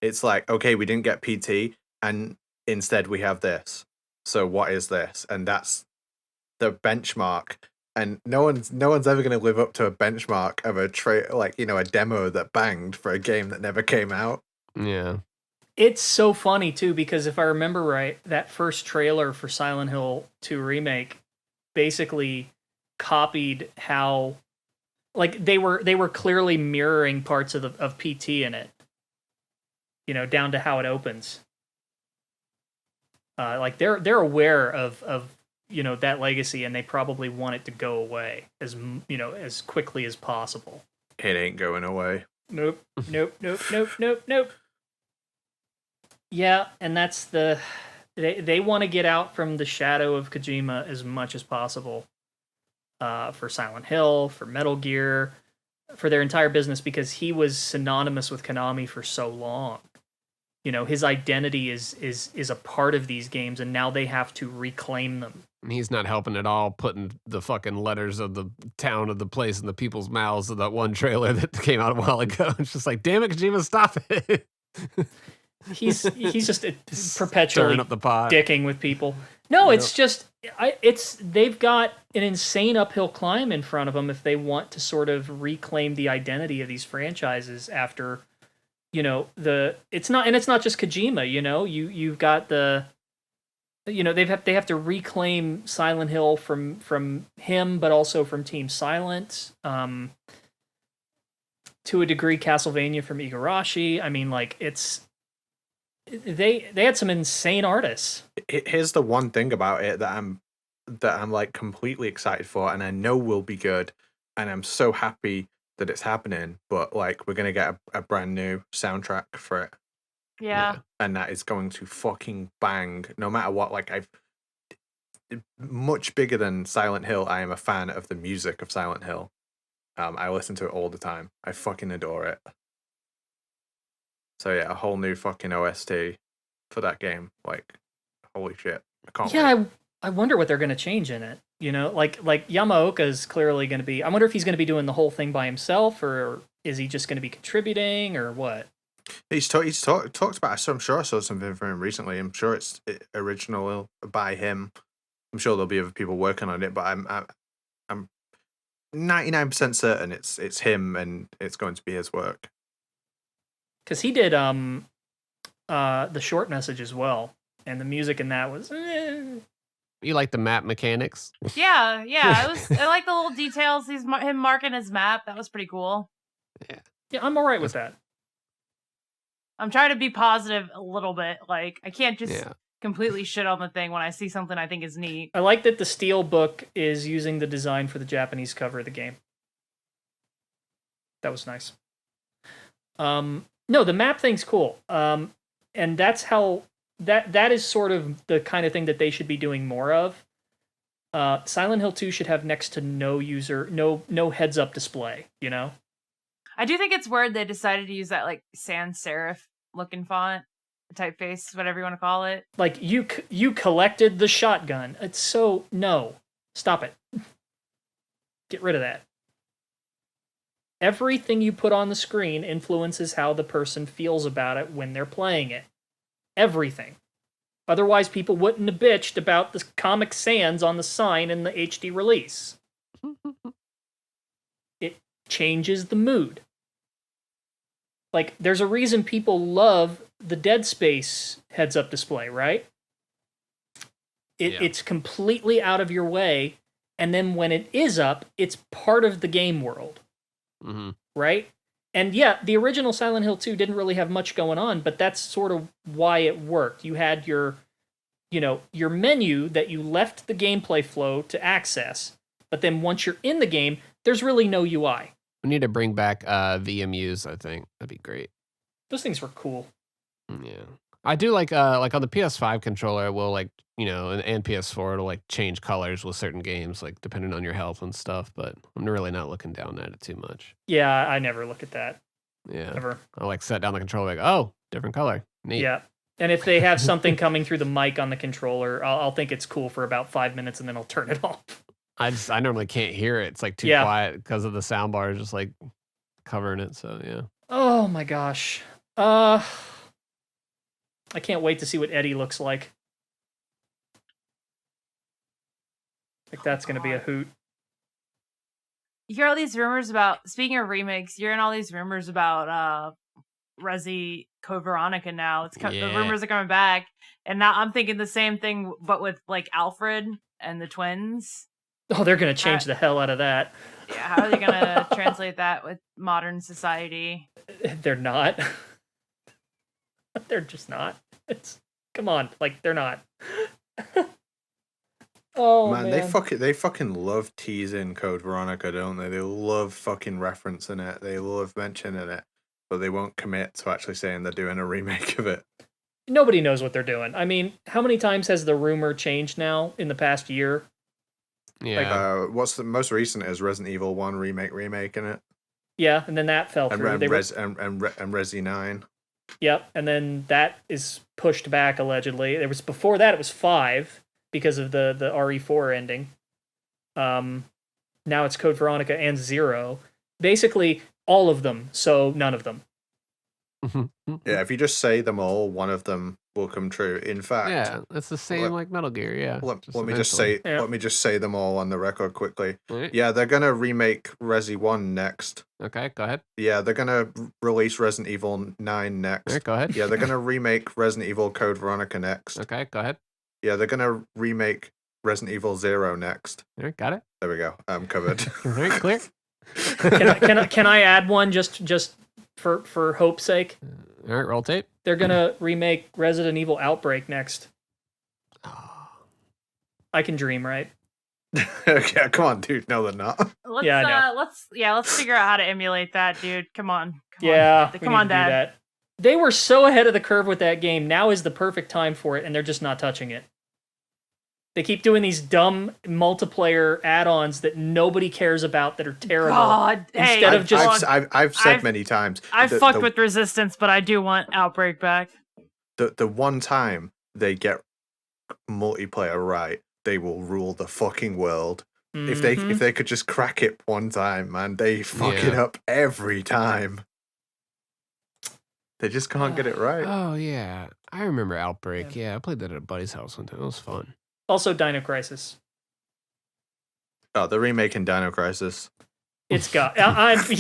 It's like, okay, we didn't get PT, and instead we have this. So what is this? And that's the benchmark. And no one's ever going to live up to a benchmark of a demo that banged for a game that never came out. Yeah. It's so funny too, because if I remember right, that first trailer for Silent Hill 2 Remake basically copied how, like, they were clearly mirroring parts of PT in it. Down to how it opens. Like they're aware of that legacy, and they probably want it to go away as as quickly as possible. It ain't going away. Nope. Yeah, and that's they want to get out from the shadow of Kojima as much as possible. For Silent Hill, for Metal Gear, for their entire business, because he was synonymous with Konami for so long. His identity is a part of these games, and now they have to reclaim them. And he's not helping at all, putting the fucking letters of the town, of the place, in the people's mouths of that one trailer that came out a while ago. It's just like, damn it, Kojima, stop it. He's just perpetually stirring up the pot. dicking with people. No, it's just they've got an insane uphill climb in front of them if they want to sort of reclaim the identity of these franchises after, it's not just Kojima. You've got they have to reclaim Silent Hill from him, but also from Team Silent. To a degree, Castlevania from Igarashi. I mean, like they had some insane artists. Here's the one thing about it that I'm like completely excited for, and I know will be good, and I'm so happy that it's happening. But like, we're gonna get a brand new soundtrack for it. Yeah. And that is going to fucking bang, no matter what. Like, I've much bigger than Silent Hill. I am a fan of the music of Silent Hill. I listen to it all the time. I fucking adore it. So yeah, a whole new fucking OST for that game. Like, holy shit. I can't wait. I wonder what they're going to change in it. Like Yamaoka is clearly going to be... I wonder if he's going to be doing the whole thing by himself, or is he just going to be contributing, or what? He's talked about it, so I'm sure I saw something from him recently. I'm sure it's original by him. I'm sure there'll be other people working on it, but I'm 99% certain it's him, and it's going to be his work. Because he did the short message as well, and the music in that was... You like the map mechanics? Yeah. I like the little details. Him marking his map. That was pretty cool. Yeah, I'm all right with that. I'm trying to be positive a little bit. Like, I can't just completely shit on the thing when I see something I think is neat. I like that the Steelbook is using the design for the Japanese cover of the game. That was nice. No, the map thing's cool. And that's how... That is sort of the kind of thing that they should be doing more of. Silent Hill 2 should have next to no heads-up display, I do think it's weird they decided to use that, like, sans serif looking font, typeface, whatever you want to call it. Like, you collected the shotgun. It's so... No. Stop it. Get rid of that. Everything you put on the screen influences how the person feels about it when they're playing it. Everything. Otherwise, people wouldn't have bitched about the Comic Sans on the sign in the HD release. It changes the mood. Like, there's a reason people love the Dead Space heads-up display, right? It's completely out of your way, and then when it is up, it's part of the game world. Mm-hmm. Right? And yeah, the original Silent Hill 2 didn't really have much going on, but that's sort of why it worked. You had your menu that you left the gameplay flow to access, but then once you're in the game, there's really no UI. We need to bring back VMUs, I think. That'd be great. Those things were cool. Yeah. I do like on the PS5 controller, it will and PS4, it'll like change colors with certain games, like depending on your health and stuff, but I'm really not looking down at it too much. Yeah, I never look at that. Yeah. Ever. I'll like set down the controller, like, oh, different color. Neat. Yeah. And if they have something coming through the mic on the controller, I'll think it's cool for about 5 minutes and then I'll turn it off. I normally can't hear it. It's like too quiet because of the sound bar just like covering it. So yeah. Oh my gosh. I can't wait to see what Eddie looks like. Like, that's going to be a hoot. You hear all these rumors about, speaking of remakes, you're hearing all these rumors about Resi Code Veronica now. The rumors are coming back. And now I'm thinking the same thing, but with like Alfred and the twins. Oh, they're going to change the hell out of that. Yeah, how are they going to translate that with modern society? They're not. They're just not. Come on, like, they're not. Oh Man, man. they fucking love teasing Code Veronica, don't they? They love fucking referencing it. They love mentioning it, but they won't commit to actually saying they're doing a remake of it. Nobody knows what they're doing. I mean, how many times has the rumor changed now in the past year? Yeah. What's the most recent is Resident Evil 1 remake in it, Yeah, and then that fell and through. Resi 9. Yep, and then that is pushed back allegedly. There was before that it was 5 because of the RE4 ending. Now it's Code Veronica and 0. Basically all of them, so none of them. Yeah, if you just say them all, one of them will come true. In fact, Yeah, it's the same like Metal Gear. Yeah. let just me just eventually. say Yeah. let me just say them all on the record quickly. Right. Yeah, they're gonna remake Resi 1 next. Okay, go ahead. Yeah, they're gonna release Resident Evil 9 next. All right, go ahead. Yeah, they're gonna remake Resident Evil Code Veronica next. Okay, go ahead. Yeah, they're gonna remake Resident Evil 0 next. All right, got it. There we go. I'm covered. All right, clear. Can I add one just for hope's sake? All right, roll tape. They're gonna remake Resident Evil Outbreak next. I can dream, right? Okay, come on, dude. No, they're not. Let's Yeah, I let's figure out how to emulate that, dude. Come on. Yeah, we Come need on, to do Dad. that. They were so ahead of the curve with that game. Now is the perfect time for it, and they're just not touching it. They keep doing these dumb multiplayer add-ons that nobody cares about that are terrible. God, hey, Instead of just I've said I've- many times. I the- fucked the- with Resistance, but I do want Outbreak back. the one time they get multiplayer right, they will rule the fucking world. If they could just crack it one time, man, they fuck it Yeah. up every time. They just can't get it right. Oh yeah, I remember Outbreak. Yeah, I played that at a buddy's house one time. It was fun. Also Dino Crisis. Oh, they're remaking Dino Crisis. It's got yeah. See,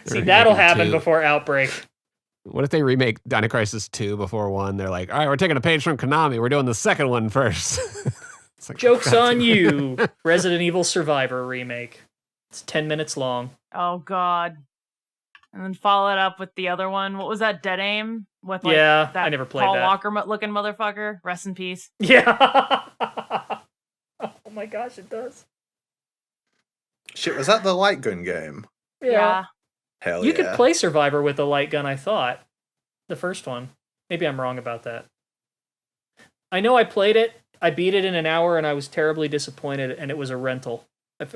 They're that'll making happen 2. before Outbreak. What if they remake Dino Crisis 2 before 1? They're like, all right, we're taking a page from Konami. We're doing the second one first. It's like, Joke's God on damn. you. Resident Evil Survivor remake. It's 10 minutes long. Oh God. And then follow it up with the other one. What was that? Dead Aim with like Yeah, that I never played Paul that. Walker looking motherfucker. Rest in peace. Yeah. Oh my gosh, it does. Shit, was that the light gun game? Yeah. Hell You yeah. could play Survivor with a light gun, I thought. The first one. Maybe I'm wrong about that. I know I played it. I beat it in an hour and I was terribly disappointed, and it was a rental.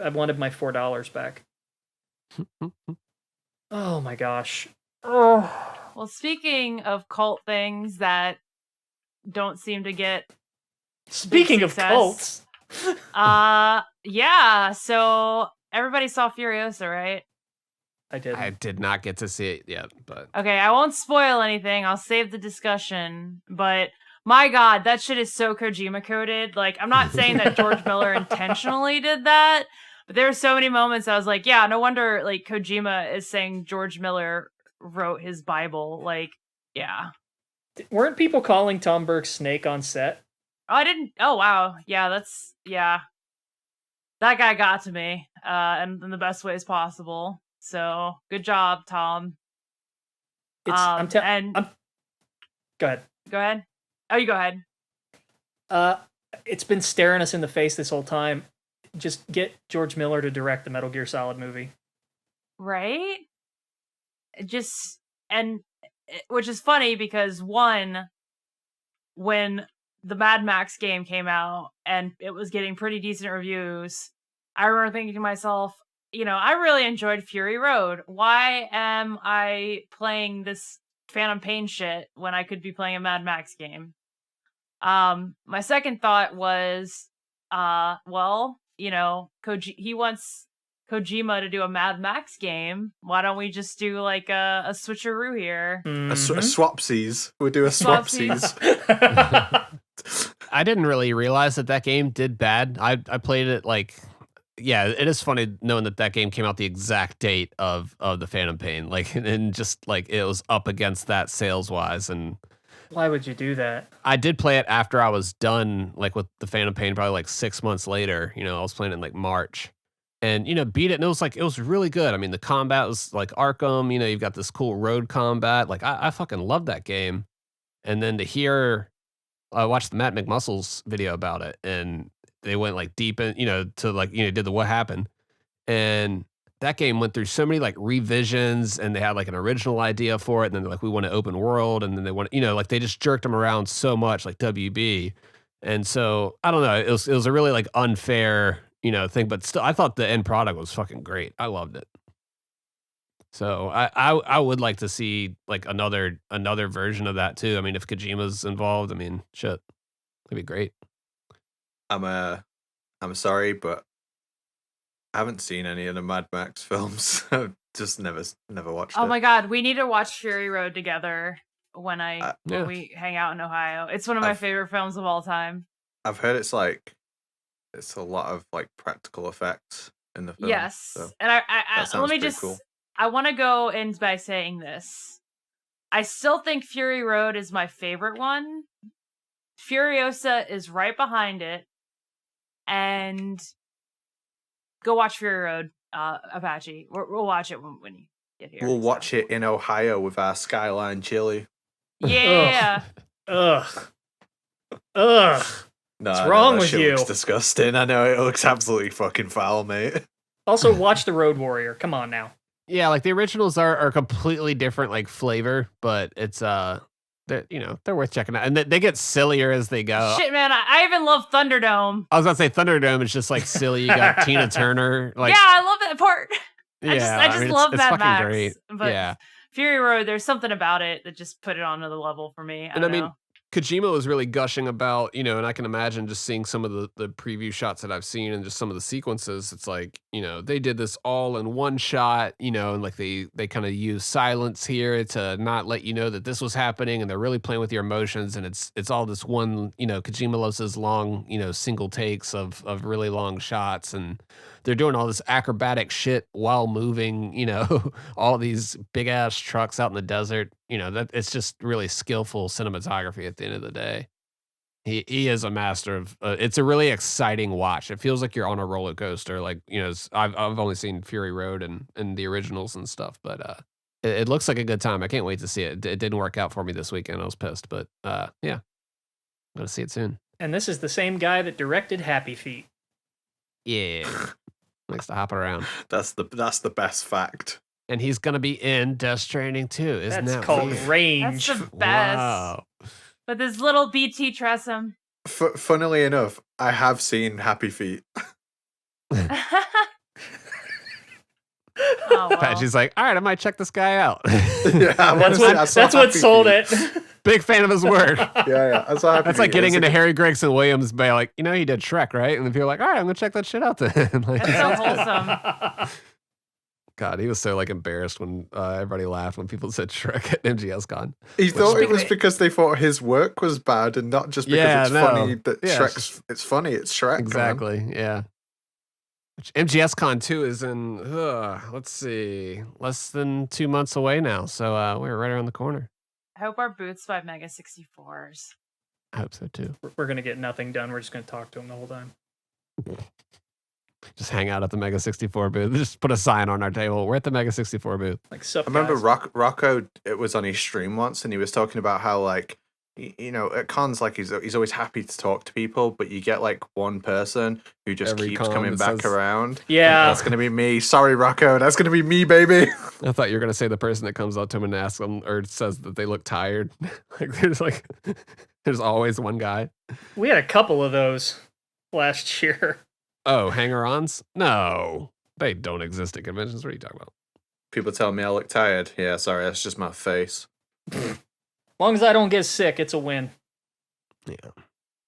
I wanted my $4 back. Oh my gosh. Oh. Well, speaking of cult things that don't seem to get Speaking of success. cults. yeah, so everybody saw Furiosa, right? I did. I did not get to see it yet, but Okay, I won't spoil anything. I'll save the discussion, but my God, that shit is so Kojima coded. Like, I'm not saying that George Miller intentionally did that, but there are so many moments I was like, yeah, no wonder like Kojima is saying George Miller wrote his Bible. Like, yeah. Weren't people calling Tom Burke Snake on set? Oh, I didn't. Oh, wow. Yeah, that guy got to me, and in the best ways possible. So good job, Tom. It's I'm Go Go ahead. Oh, you go ahead. ahead. It's been staring us in the face this whole time. Just get George Miller to direct the Metal Gear Solid movie. Right? Just which is funny because one, when the Mad Max game came out and it was getting pretty decent reviews, I remember thinking to myself, you know, I really enjoyed Fury Road. Why am I playing this Phantom Pain shit when I could be playing a Mad Max game? My second thought was, well, you know, he wants Kojima to do a Mad Max game. Why don't we just do like a switcheroo here? A Mhm. swapsies. We'll do a Swapsies. swapsies. I didn't really realize that game did bad. I played it like, yeah, it is funny knowing that game came out the exact date of the Phantom Pain, like, and just like it was up against that sales wise. And Why would you do that? I did play it after I was done, like with the Phantom Pain, probably like 6 months later. You know, I was playing it in like March, and you know, beat it, and it was really good. I mean, the combat was like Arkham. You know, you've got this cool road combat. Like I fucking love that game. And then to hear I watched the Matt McMuscles video about it, and they went like deep in, to like, did the what happened. And that game went through so many like revisions, and they had like an original idea for it. And then they're like, we want an open world. And then they want, like they just jerked them around so much, like WB. And so I don't know. It was a really like unfair, thing, but still I thought the end product was fucking great. I loved it. So I would like to see like another version of that too. I mean, if Kojima's involved, I mean, shit, that'd be great. I'm sorry, but I haven't seen any of the Mad Max films. I've just never watched it. Oh my god, we need to watch Fury Road together when we hang out in Ohio. It's one of my favorite films of all time. I've heard it's a lot of like practical effects in the film. Yes, so and let me just. Cool. I want to go in by saying this. I still think Fury Road is my favorite one. Furiosa is right behind it. And go watch Fury Road, Apache. We'll watch it when you get here. We'll watch it in Ohio with our Skyline chili. Yeah. Ugh. No, what's wrong with you? Looks disgusting. I know, it looks absolutely fucking foul, mate. Also, watch The Road Warrior. Come on now. Yeah, like the originals are completely different, like flavor, but it's they're worth checking out, and they get sillier as they go. Shit, man, I even love Thunderdome. I was gonna say Thunderdome is just like silly. You got Tina Turner, like yeah, I love that part. Yeah, I just love Mad Max. Great. But yeah, Fury Road, there's something about it that just put it on another level for me. I mean, Kojima was really gushing about, and I can imagine just seeing some of the preview shots that I've seen and just some of the sequences. It's like, they did this all in one shot, and like they kind of use silence here to not let you know that this was happening, and they're really playing with your emotions, and it's all this one, Kojima loves his long, single takes of really long shots, and they're doing all this acrobatic shit while moving, all these big ass trucks out in the desert. That it's just really skillful cinematography at the end of the day. He is a master of. It's a really exciting watch. It feels like you're on a roller coaster. Like I've only seen Fury Road and the originals and stuff, but it looks like a good time. I can't wait to see it. It didn't work out for me this weekend. I was pissed, but yeah, I'm gonna see it soon. And this is the same guy that directed Happy Feet. Yeah, likes to hop around. That's the best fact. And he's gonna be in Death Stranding too. Isn't that called weird? Range? That's the best. Wow. But this little BT Tressum. Funnily enough, I have seen Happy Feet. Oh, well. She's like, all right, I might check this guy out. Yeah, that's what sold it. Big fan of his work. Yeah. That's like getting into Harry Gregson Williams by like, he did Shrek, right? And then people are like, all right, I'm gonna check that shit out then. Like, that's so wholesome. God, he was so like embarrassed when everybody laughed when people said Shrek at MGS Con. He thought it was because they thought his work was bad and not just because it's funny that Shrek's. It's funny. It's Shrek. Exactly. Man. Yeah. Which MGS Con 2 is in, let's see, less than 2 months away now. So we're right around the corner. I hope our booths by Mega 64s. I hope so too. We're going to get nothing done. We're just going to talk to him the whole time. Just hang out at the Mega 64 booth. Just put a sign on our table. We're at the Mega 64 booth. Like, I remember Rocco, it was on his stream once, and he was talking about how, like, at cons, like, he's always happy to talk to people, but you get, like, one person who just keeps coming back around. Yeah. That's going to be me. Sorry, Rocco. That's going to be me, baby. I thought you were going to say the person that comes up to him and asks them or says that they look tired. There's always one guy. We had a couple of those last year. Oh, hanger-ons? No. They don't exist at conventions. What are you talking about? People tell me I look tired. Yeah, sorry. That's just my face. As long as I don't get sick, it's a win. Yeah.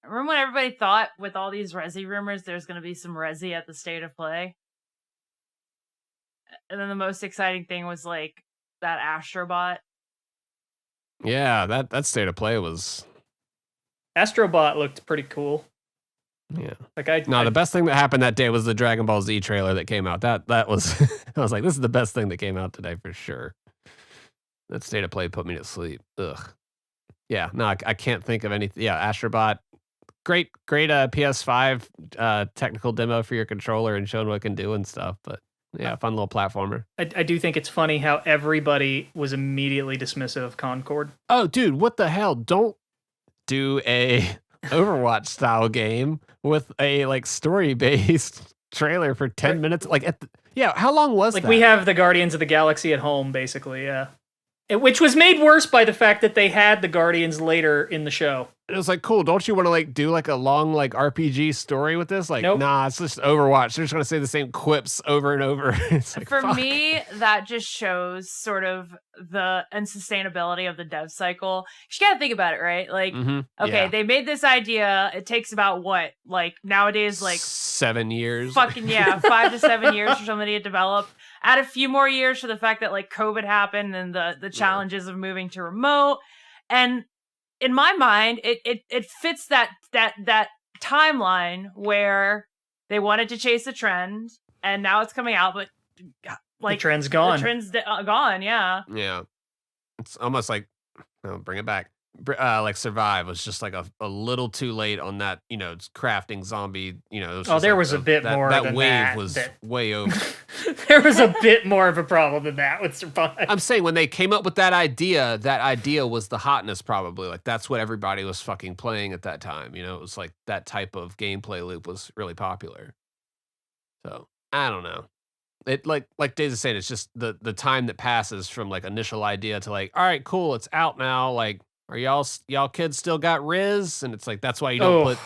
Remember when everybody thought with all these Resi rumors there's going to be some Resi at the State of Play? And then the most exciting thing was like that Astrobot. Yeah, that State of Play was... Astrobot looked pretty cool. Yeah. The best thing that happened that day was the Dragon Ball Z trailer that came out. That was I was like, this is the best thing that came out today for sure. That State of Play put me to sleep. Ugh. Yeah, no, I can't think of anything. Yeah, Astrobot. Great PS5 technical demo for your controller and showing what it can do and stuff. But yeah, fun little platformer. I do think it's funny how everybody was immediately dismissive of Concord. Oh, dude, what the hell? do a Overwatch style game with a like story based trailer for 10 minutes. Like, how long was Like that? we have the Guardians of the Galaxy at home, basically, yeah. Which was made worse by the fact that they had the Guardians later in the show. It was like, cool. Don't you want to like do like a long like RPG story with this? Like, Nope. nah, it's just Overwatch. They're just gonna say the same quips over and over. It's like, For fuck. me, that just shows sort of the unsustainability of the dev cycle. You gotta think about it, right? Like, okay, they made this idea. It takes about what? Like nowadays, like 7 years. fucking 5 to 7 years for somebody to develop. Add a few more years for the fact that like COVID happened and the challenges of moving to remote. And in my mind, it fits that timeline where they wanted to chase a trend and now it's coming out, but like the trend's gone. The trend's gone, yeah. Yeah. It's almost like, bring it back. Like Survive was just like a little too late on that, it's crafting zombie, it was just there like was a bit more that than wave that, was way over. There was a bit more of a problem than that with Survive. I'm saying when they came up with that idea was the hotness probably. Like that's what everybody was fucking playing at that time. It was like that type of gameplay loop was really popular. So I don't know. It like Days is saying, it's just the time that passes from like initial idea to like, all right, cool, it's out now. Like, are y'all kids still got Riz? And it's like that's why you don't put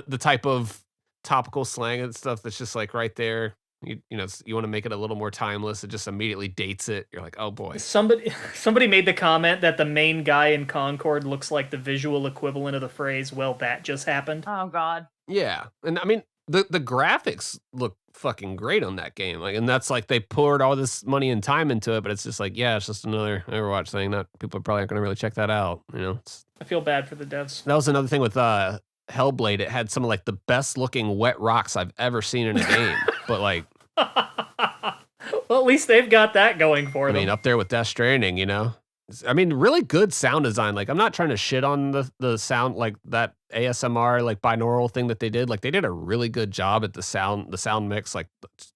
the type of topical slang and stuff that's just like right there. You want to make it a little more timeless. It just immediately dates it. You're like, oh boy. Somebody made the comment that the main guy in Concord looks like the visual equivalent of the phrase, well, that just happened. Oh God. Yeah. And I mean, the graphics look fucking great on that game. Like, and that's like they poured all this money and time into it, but it's just like, it's just another Overwatch thing that people probably aren't going to really check that out. I feel bad for the devs. That was another thing with Hellblade. It had some of like the best looking wet rocks I've ever seen in a game. But like, well, at least they've got that going for them. I mean, up there with Death Stranding, I mean, really good sound design. Like, I'm not trying to shit on the sound, like that ASMR, like binaural thing that they did. Like, they did a really good job at the sound mix. Like,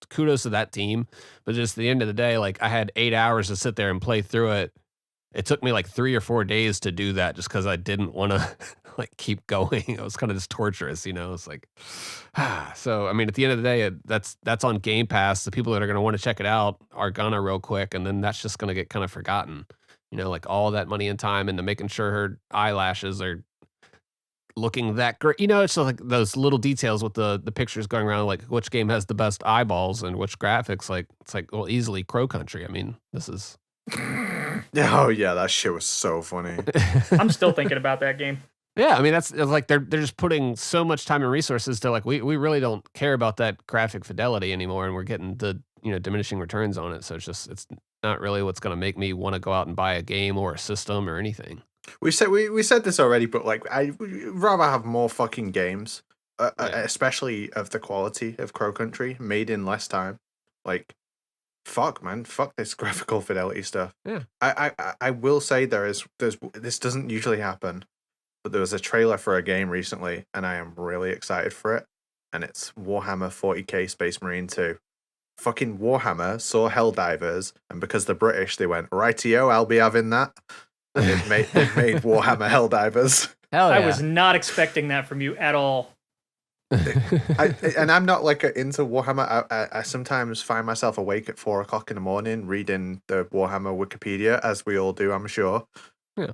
kudos to that team. But just at the end of the day, like, I had 8 hours to sit there and play through it. It took me like 3 or 4 days to do that just because I didn't want to like keep going. It was kind of just torturous, It's like, so I mean, at the end of the day, that's on Game Pass. The people that are going to want to check it out are gonna real quick, and then that's just going to get kind of forgotten. Like all that money and time into making sure her eyelashes are looking that great. It's like those little details with the pictures going around, like which game has the best eyeballs and which graphics. Like it's like, well, easily Crow Country. I mean, this is. Oh yeah, that shit was so funny. I'm still thinking about that game. Yeah, I mean it's like they're just putting so much time and resources to like we really don't care about that graphic fidelity anymore, and we're getting the diminishing returns on it. So it's not really what's going to make me want to go out and buy a game or a system or anything. We said this already, but like I'd rather have more fucking games, especially of the quality of Crow Country, made in less time. Like, fuck, man, fuck this graphical fidelity stuff. Yeah, I will say there's this doesn't usually happen, but there was a trailer for a game recently, and I am really excited for it. And it's Warhammer 40k Space Marine 2. Fucking Warhammer saw Helldivers, and because they're British, they went, rightio, I'll be having that. And they've made Warhammer Helldivers. Hell yeah. I was not expecting that from you at all. And I'm not like into Warhammer. I sometimes find myself awake at 4 o'clock in the morning reading the Warhammer Wikipedia, as we all do, I'm sure. Yeah.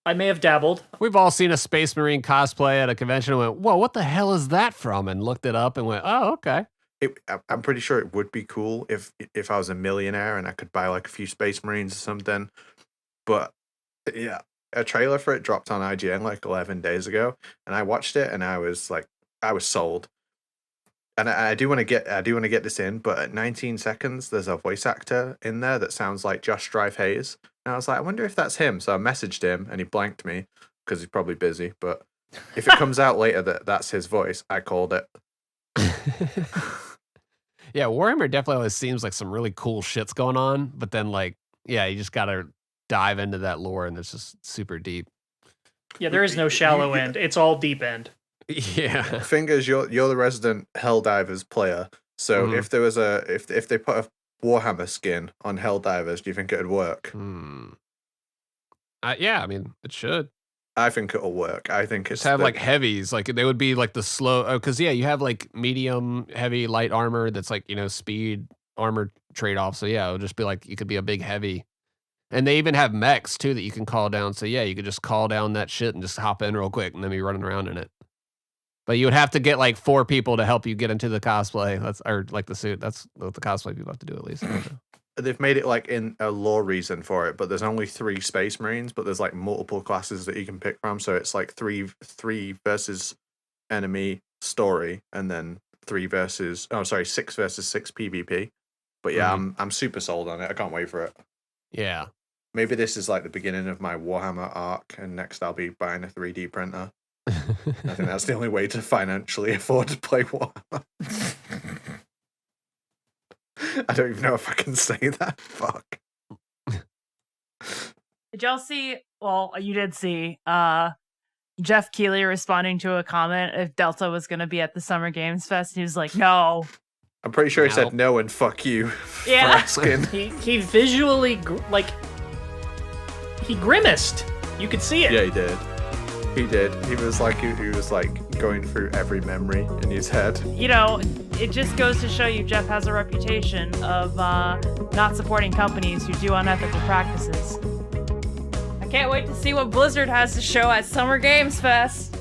I may have dabbled. We've all seen a Space Marine cosplay at a convention and went, whoa, what the hell is that from? And looked it up and went, oh, okay. I'm pretty sure it would be cool if I was a millionaire and I could buy like a few Space Marines or something. But yeah, a trailer for it dropped on IGN like 11 days ago, and I watched it and I was sold. And I do want to get this in, but at 19 seconds, there's a voice actor in there that sounds like Josh Strife Hayes. And I was like, I wonder if that's him. So I messaged him and he blanked me because he's probably busy. But if it comes out later that that's his voice, I called it. Yeah, Warhammer definitely always seems like some really cool shit's going on, but then like, yeah, you just gotta dive into that lore and it's just super deep. Yeah, there is no shallow end. It's all deep end. Yeah. Fingers, you're the resident Helldivers player. So if there was if they put a Warhammer skin on Helldivers, do you think it would work? Yeah, I mean, it should. I think it'll work. I think it's Just have like heavies, like they would be like the slow. Oh, because you have like medium, heavy, light armor. That's like speed armor trade off. So yeah, it'll just be like you could be a big heavy, and they even have mechs too that you can call down. So yeah, you could just call down that shit and just hop in real quick, and then be running around in it. But you would have to get like 4 people to help you get into the cosplay. Or like the suit. That's what the cosplay people have to do at least. They've made it like in a lore reason for it, but there's only 3 Space Marines, but there's like multiple classes that you can pick from. So it's like 3 versus enemy story, and then 6 versus 6 PvP. But yeah, I'm super sold on it. I can't wait for it. Yeah. Maybe this is like the beginning of my Warhammer arc, and next I'll be buying a 3D printer. I think that's the only way to financially afford to play Warhammer. I don't even know if I can say that. Fuck. Did y'all see? Well, you did see Jeff Keighley responding to a comment if Delta was going to be at the Summer Games Fest. He was like, "No." I'm pretty sure he said no and fuck you. Yeah. For asking. He visually he grimaced. You could see it. Yeah, he did. He did. He was like going through every memory in his head. You know, it just goes to show you Jeff has a reputation of not supporting companies who do unethical practices. I can't wait to see what Blizzard has to show at Summer Games Fest.